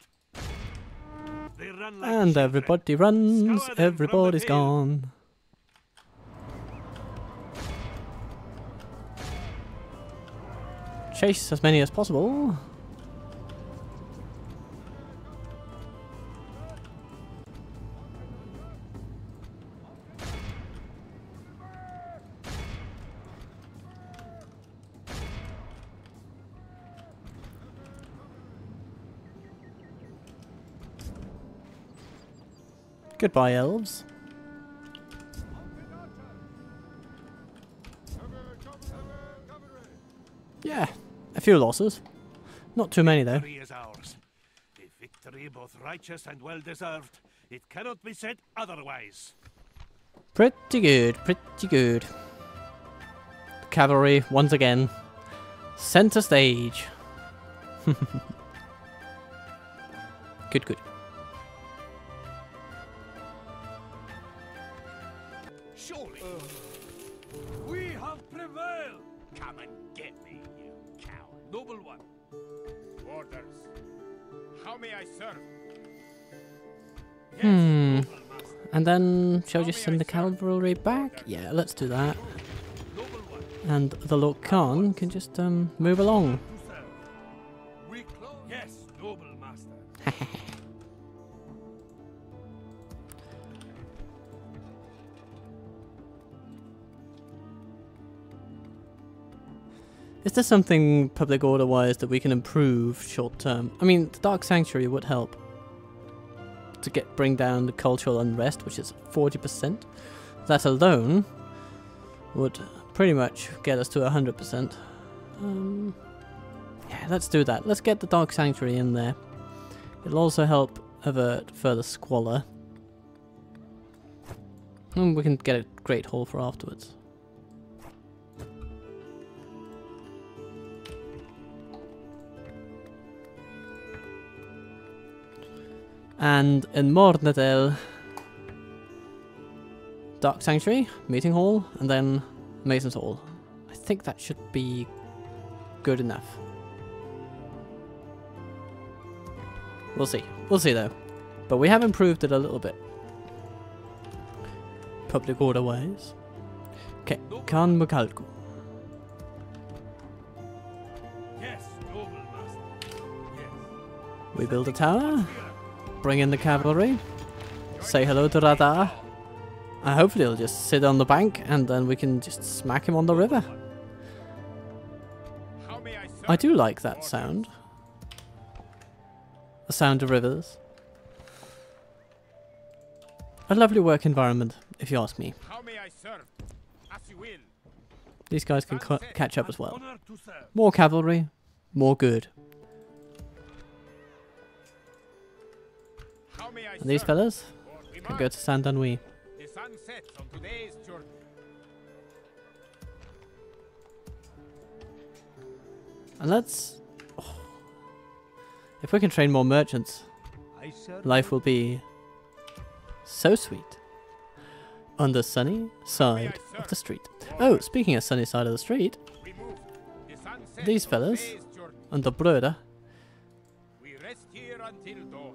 They run like And children. everybody runs, Scour them from the everybody's field. gone. Chase as many as possible. Goodbye, elves. Yeah, a few losses. Not too many, though. Victory is ours. The Victory both righteous and well-deserved. It cannot be said otherwise. Pretty good, pretty good. Cavalry, once again. Center stage. Good, good. Surely. We have prevailed. Come and get me, you coward. Noble one. Orders. How may I serve? And then, shall we just send the cavalry back? Yeah, let's do that. Noble one. And the Lord Khan can just move along. To serve. We close. Yes, noble master. Is there something public order wise that we can improve short term? I mean, the Dark Sanctuary would help to bring down the cultural unrest, which is 40%. That alone would pretty much get us to 100%. Yeah, let's do that. Let's get the Dark Sanctuary in there. It'll also help avert further squalor. And we can get a great haul for afterwards. And in Mordor, Dark Sanctuary, Meeting Hall, and then Mason's Hall. I think that should be good enough. We'll see. We'll see though. But we have improved it a little bit. Public order wise. Okay, Khan Mukalku. Yes, noble master. Yes. We build a tower. Bring in the cavalry. Say hello to Radar. Hopefully he'll just sit on the bank and then we can just smack him on the river. How may I serve? I do like that sound. The sound of rivers. A lovely work environment, if you ask me. How may I serve? As you will. These guys can catch up as well. Honor to serve. More cavalry, more good. How may I And these serve? fellas Or we can march. go to Saint Denis. The sun sets on today's journey. And let's... oh. If we can train more merchants, I serve life will be so sweet. On the sunny side of the street. Oh, speaking of sunny side of the street, Remove. The sun sets these on fellas today's journey. on the brother We rest here until dawn.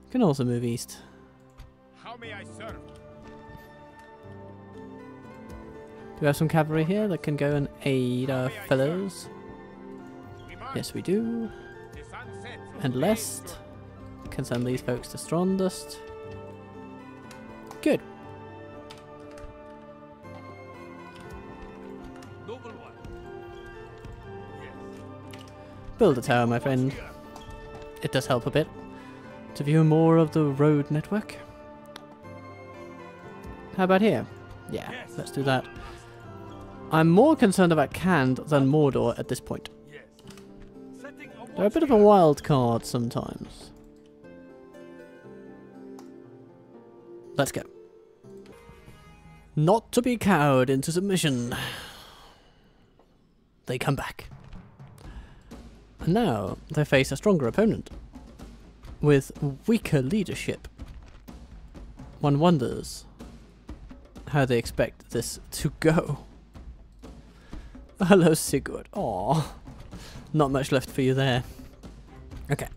can also move east. How may I serve? Do we have some cavalry here that can go and aid our fellows? We march. Yes, we do. The sun sets on And today's Lest journey. can send these folks to Strondust. Good. Noble one. Yes. Build a tower, my friend. It does help a bit to view more of the road network. How about here? Yeah, Yes, let's do that. I'm more concerned about Khand than Mordor at this point. Yes. Setting a They're a bit of a watch wild card sometimes. Let's go. Not to be cowed into submission. They come back. And now they face a stronger opponent. With weaker leadership. One wonders how they expect this to go. Hello, Sigurd. Aw. Not much left for you there. Okay.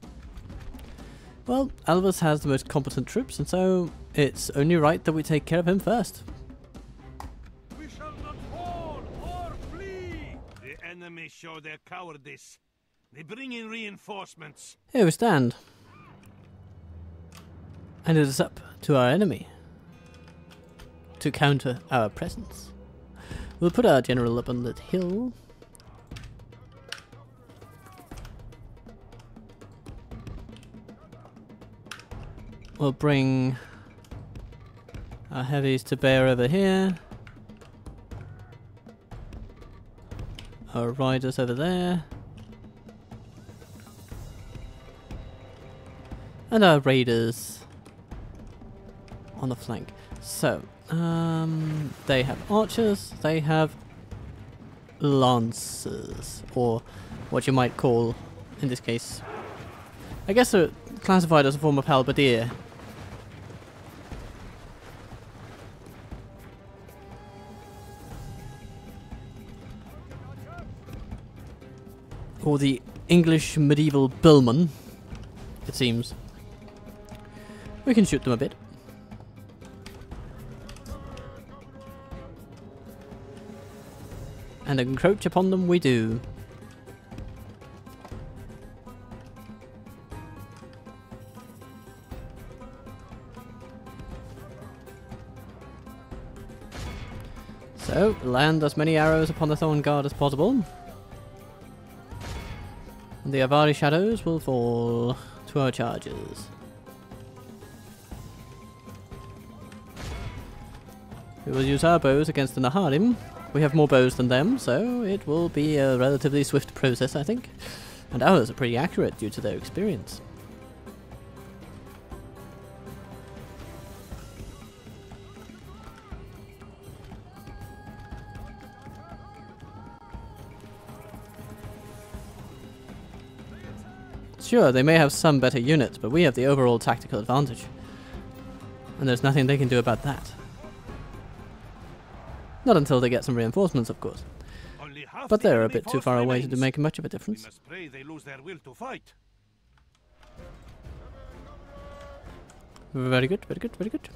Well, Alvis has the most competent troops, and so it's only right that we take care of him first. We shall not fall or flee. The enemy show their cowardice. They bring in reinforcements. Here we stand. And it is up to our enemy to counter our presence. We'll put our general up on that hill. We'll bring our heavies to bear over here. Our riders over there. And our raiders on the flank. So, they have archers, they have lancers, or what you might call, in this case, I guess they're classified as a form of halberdier. Or the English medieval billman, it seems. We can shoot them a bit. And encroach upon them we do. So, land as many arrows upon the Thorn Guard as possible. And the Avari shadows will fall to our charges. We will use our bows against the Naharim. We have more bows than them, so it will be a relatively swift process, I think. And ours are pretty accurate due to their experience. Sure, they may have some better units, but we have the overall tactical advantage. And there's nothing they can do about that. Not until they get some reinforcements, of course. But they're a bit too far away to make much of a difference. We must pray they lose their will to fight. Very good, very good, very good.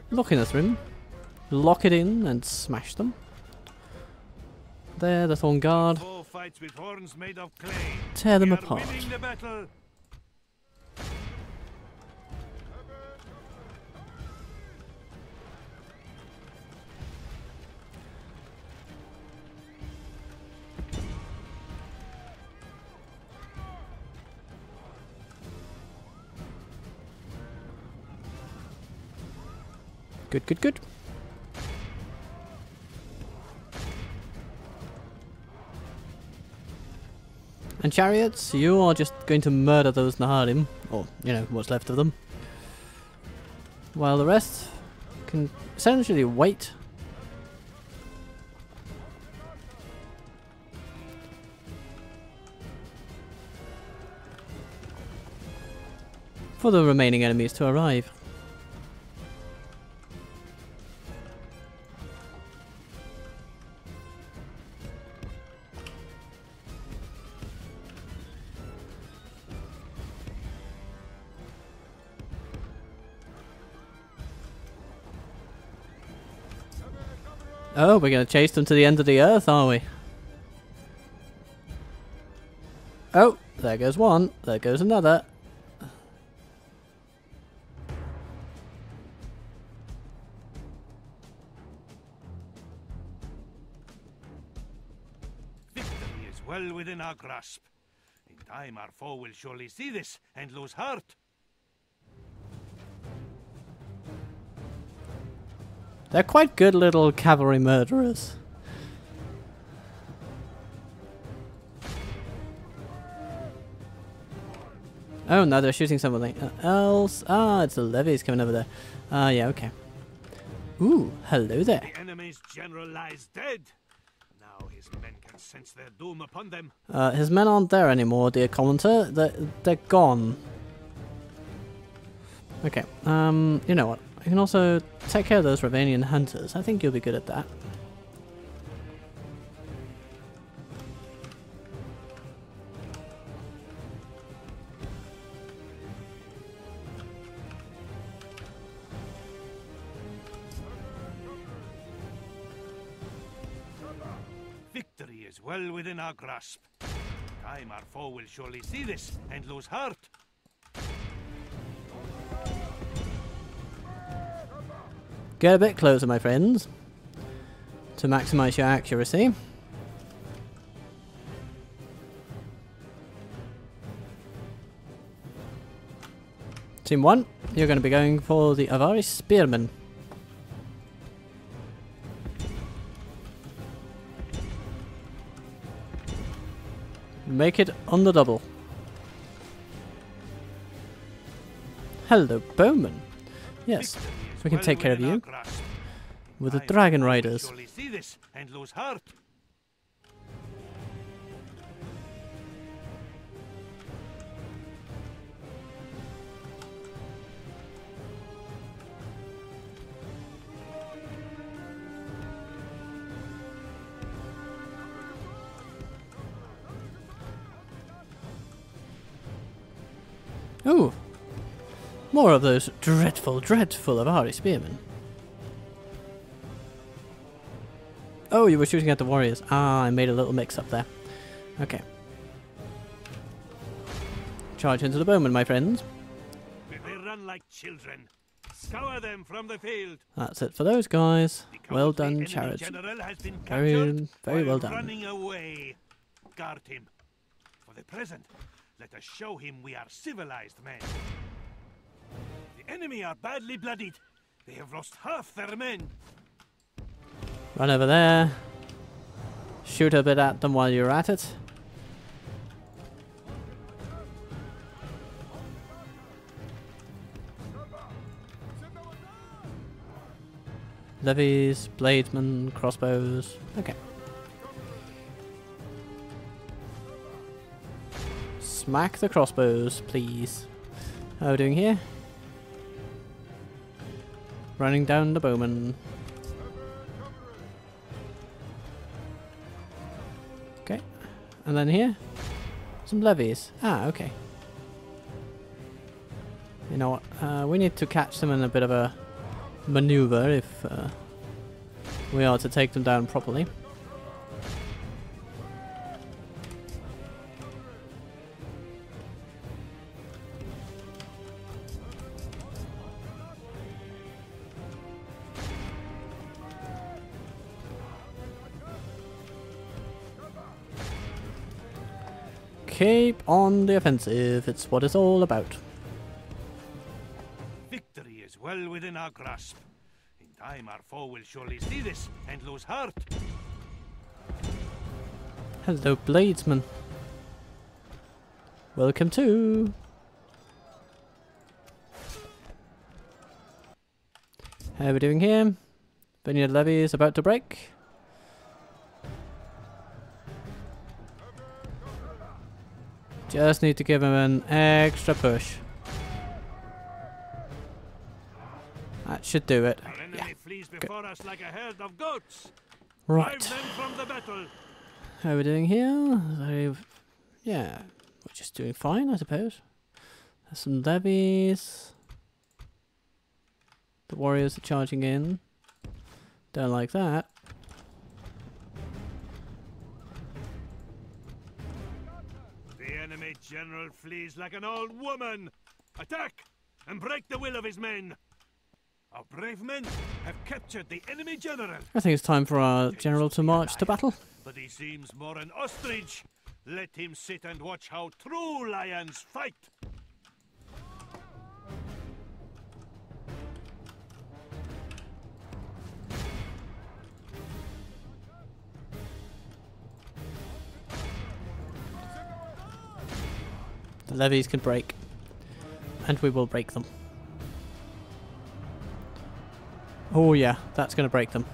Lock in the Rhûn. Lock it in and smash them. There, the Thorn Guard. Fights with horns made of clay. Tear them We are apart. winning the battle. Good, good, good. And chariots, you are just going to murder those Naharim, or, you know, what's left of them. While the rest can essentially wait. For the remaining enemies to arrive. Oh, we're going to chase them to the end of the earth, are we? Oh, there goes one. There goes another. Victory is well within our grasp. In time, our foe will surely see this and lose heart. They're quite good little cavalry murderers. Oh no, they're shooting something else. Ah, it's the levies coming over there. Ah, yeah, okay. Ooh, hello there. The enemy's general lies dead. Now his men can sense their doom upon them. His men aren't there anymore, dear commenter. They're gone. Okay, you know what? You can also take care of those Ravanian hunters. I think you'll be good at that. Victory is well within our grasp. In time, our foe will surely see this and lose heart. Get a bit closer, my friends, to maximize your accuracy. Team 1, you're going to be going for the Avari Spearmen. Make it on the double. Hello, bowman. Yes, Victory is we can well take care of within our you grasp. with the I dragon will riders. surely see this and lose heart. Ooh, more of those dreadful, dreadful Avari spearmen. Oh, you were shooting at the warriors. Ah, I made a little mix-up there. Okay. Charge into the bowman, my friends. They run like children. Scour them from the field. That's it for those guys. The Well cowardly done, enemy chariots. general has been Very, captured very well while done. running away. Guard him. For the present, let us show him we are civilized men. The enemy are badly bloodied. They have lost half their men. Run over there. Shoot a bit at them while you're at it. Levies, bladesmen, crossbows. Okay. Smack the crossbows, please. How are we doing here? Running down the bowman. Okay. And then here? Some levies. Ah, okay. You know what? We need to catch them in a bit of a maneuver if we are to take them down properly. Keep on the offensive, it's what it's all about. Victory is well within our grasp. In time, our foe will surely see this and lose heart. Hello, bladesman. Welcome to. How are we doing here? Vineyard levy is about to break. Just need to give him an extra push. That should do it. Our enemy Yeah. flees before us like a herd of goats. Right. Drive them from the battle. How are we doing here? Yeah, we're just doing fine, I suppose. There's some levies. The warriors are charging in. Don't like that. The enemy general flees like an old woman. Attack and break the will of his men. Our brave men have captured the enemy general. I think it's time for our general to march to battle. But he seems more an ostrich. Let him sit and watch how true lions fight. The levies can break. And we will break them. Oh yeah, that's going to break them.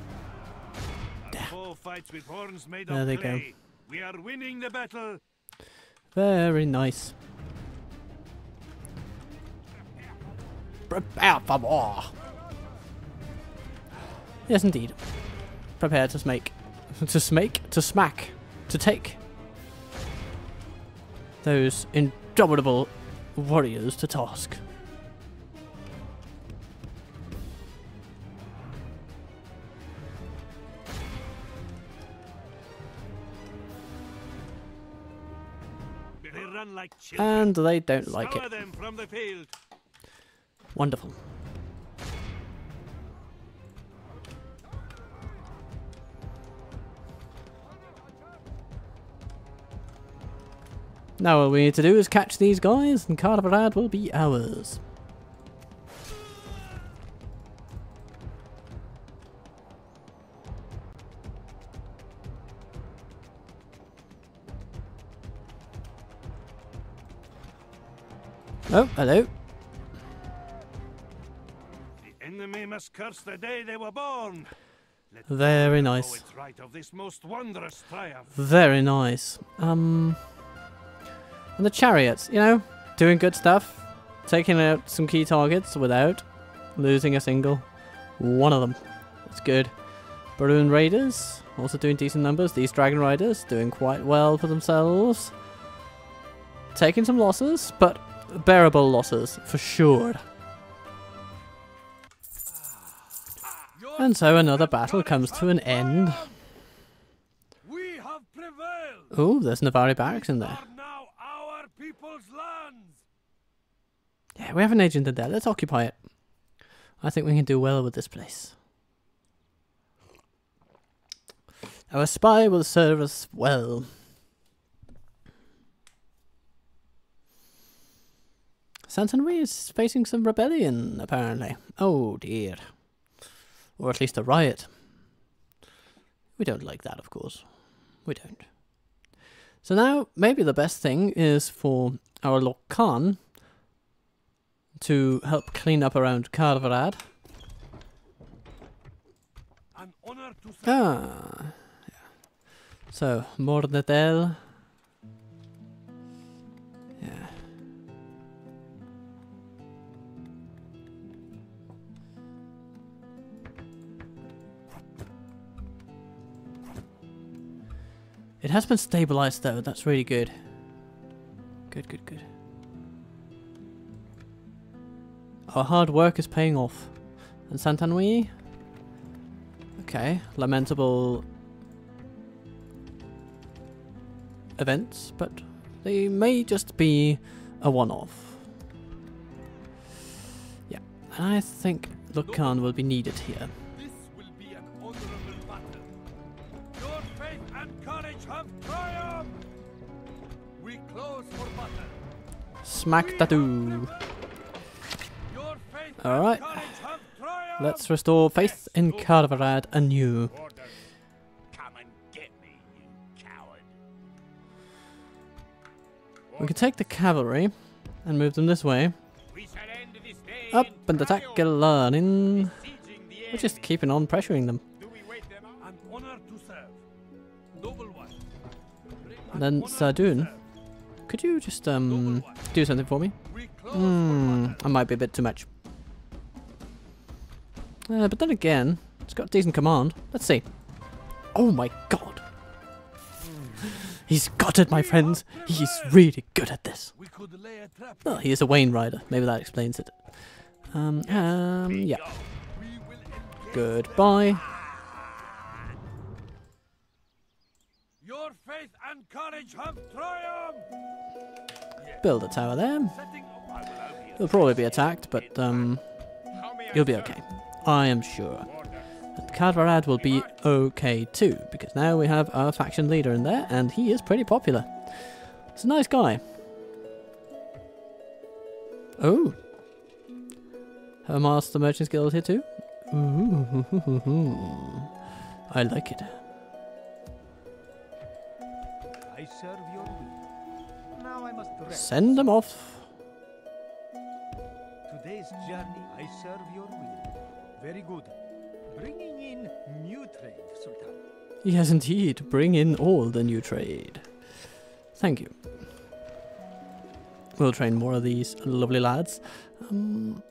Our foe fights with horns made There of they go. clay. We are winning the battle. Very nice. Prepare for war. Yes, indeed. Prepare to smake. To smack. To take. Those indomitable warriors to task. They run like children. And they don't like Scour it. them from the field. Wonderful. Now all we need to do is catch these guys and Cardavarad will be ours. Oh, hello. Curse cursed the day they were born. Let Very the nice. poets write of this most wondrous triumph. Very nice. And the chariots, you know, doing good stuff. Taking out some key targets without losing a single one of them. That's good. Rhûn Raiders, also doing decent numbers. These Dragon Riders, doing quite well for themselves. Taking some losses, but bearable losses, for sure. And so another battle comes to an end. We have prevailed. Oh, there's Navari barracks in there. Are now our people's lands. Yeah, we have an agent in there. Let's occupy it. I think we can do well with this place. Our spy will serve us well. Santanui is facing some rebellion, apparently. Oh dear. Or at least a riot. We don't like that, of course. We don't. So now, maybe the best thing is for our Lord Khan to help clean up around Carvarad. An honor to serve. Ah. Yeah. So, Mordor. Yeah. It has been stabilized though, that's really good. Good, good, good. Our hard work is paying off. And Santanui? Okay, lamentable events, but they may just be a one-off. Yeah, and I think Lord Khan will be needed here. This will be an honorable battle. Your faith and courage have triumphed. We close for battle. Smack tattoo. Your faith Alright, and courage have triumphed. let's restore faith in Carvarad anew. Orders. Come and get me, you coward. We can take the cavalry and move them this way. We shall end this day Up in and attack triumph, Galanin. besieging the We're just enemy. keeping on pressuring them. Do we wait them out? An honor to serve. Noble one. And then Sadun, could you just do something for me? We close for battle. I might be a bit too much. But then again, it's got decent command. Let's see. Oh my god. He's got it, my friends. He's really good at this. We could lay a trap. Oh, he is a Wayne rider. Maybe that explains it. Yeah. We will engage Goodbye. Your faith and courage have triumphed. Build a tower there. Setting up. I will help you. He'll probably be attacked, but How may I he'll be serve? okay. I am sure. Orders. And Carvarad will be okay too, because now we have our faction leader in there, and he is pretty popular. He's a nice guy. Oh. Have a Master Merchant's Guild here too? Ooh. I like it. I serve your will. Now I must rest. Send them off. Today's journey, I serve your will. Very good. Bringing in new trade, Sultan. Yes, indeed. Bring in all the new trade. Thank you. We'll train more of these lovely lads. We'll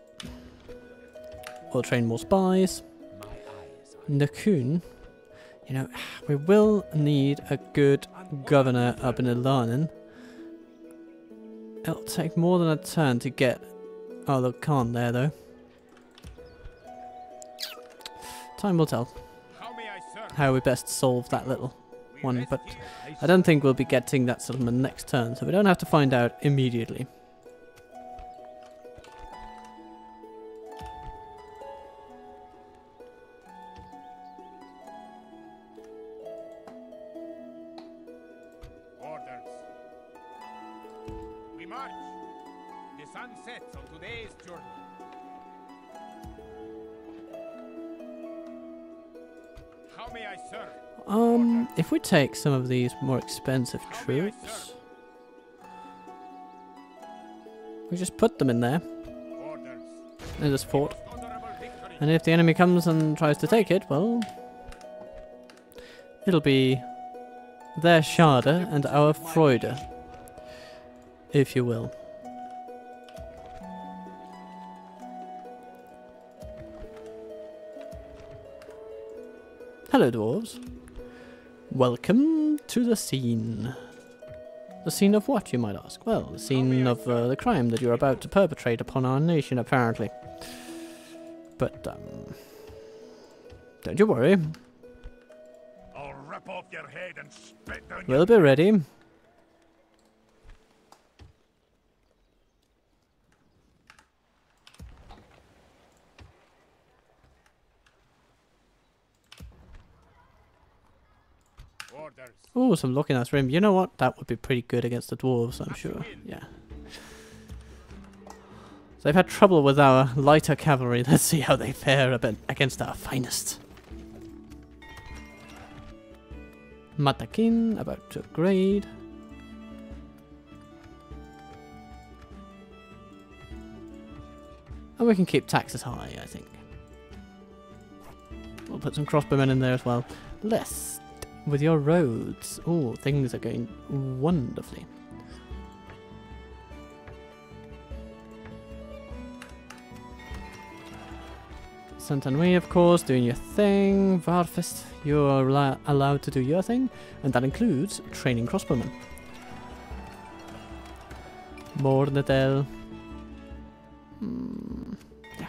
train more spies. Rhûn. You know, we will need a good governor up in Ilanin. It'll take more than a turn to get our Lord Khan there, though. Time will tell How may I serve? how we best solve that little We one, rest but here. I don't think we'll be getting that settlement next turn, so we don't have to find out immediately. Orders. We march. The sun sets on today's journey. How may I serve? If we take some of these more expensive How may I troops, serve? we just put them in there, Orders. in this fort. Most honorable victory. And if the enemy comes and tries to take it, well, it'll be their Schade and our Freude, if you will. Hello, dwarves. Welcome to the scene. The scene of what, you might ask? Well, the scene of the crime that you're about to perpetrate upon our nation, apparently. But, don't you worry. I'll rip off your head and spit down We'll be ready. orders. Oh, some looking at rim. You know what? That would be pretty good against the dwarves, I'm sure. Yeah. So they've had trouble with our lighter cavalry. Let's see how they fare a bit against our finest. Matakin, about to upgrade. And we can keep taxes high, I think. We'll put some crossbowmen in there as well. Lest with your roads. Oh, things are going wonderfully. Saint-Henri, of course, doing your thing. Varfest, you're allowed to do your thing. And that includes training crossbowmen. Mordor. Yeah.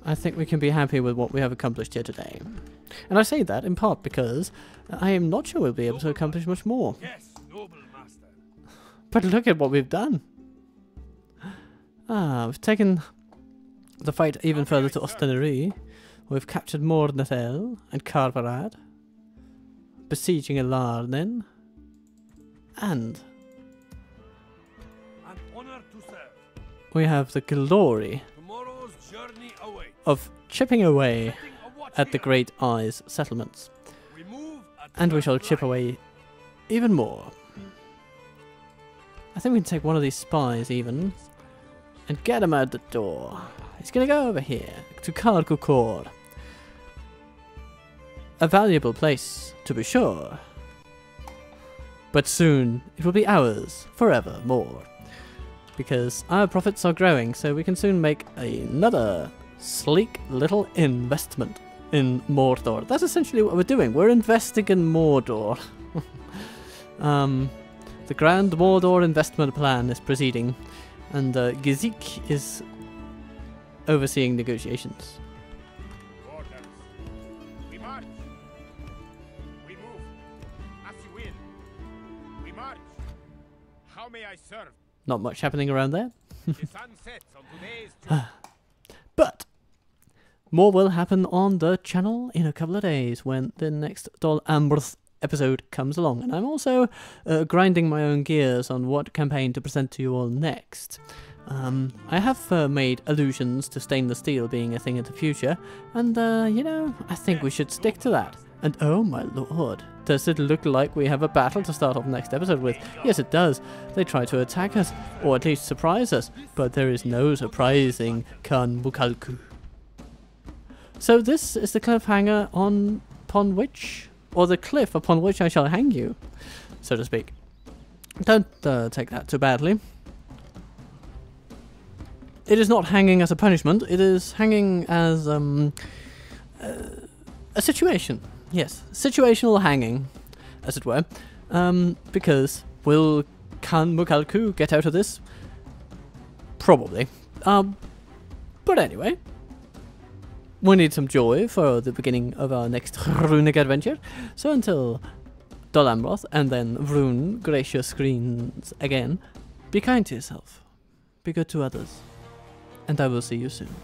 I think we can be happy with what we have accomplished here today. And I say that in part because I am not sure we'll be able to accomplish much more. Yes, noble master. But look at what we've done. We've taken the fight even further to Ostenery. We've captured Mordor and Carvarad, besieging Elarnen, and An honor to serve. we have the glory Tomorrow's journey awaits. of chipping away Setting a watch at the here. Great Eyes settlements. We move at And we first shall chip light. away even more. I think we can take one of these spies even and get him out the door. He's gonna go over here to Cargukor. A valuable place, to be sure. But soon it will be ours forever more. Because our profits are growing, so we can soon make another sleek little investment in Mordor. That's essentially what we're doing. We're investing in Mordor. The Grand Mordor investment plan is proceeding, and Gizik is overseeing negotiations. Orders. We march. We move. As you will. We march. How may I serve? Not much happening around there. The sun sets on today's journey. But more will happen on the channel in a couple of days when the next Dol Ambrose episode comes along. And I'm also grinding my own gears on what campaign to present to you all next. I have made allusions to stainless steel being a thing in the future, and you know, I think we should stick to that. And oh my lord, does it look like we have a battle to start off next episode with? Yes, it does. They try to attack us, or at least surprise us, but there is no surprising Khan Bukalku. So this is the cliffhanger upon which, or the cliff upon which I shall hang you, so to speak. Don't take that too badly. It is not hanging as a punishment, it is hanging as a situation. Yes, situational hanging, as it were. Because will Khan Mukalku get out of this? Probably. But anyway, we need some joy for the beginning of our next runic adventure. So until Dol Amroth and then Rhûn gracious screens again, be kind to yourself, be good to others, and I will see you soon.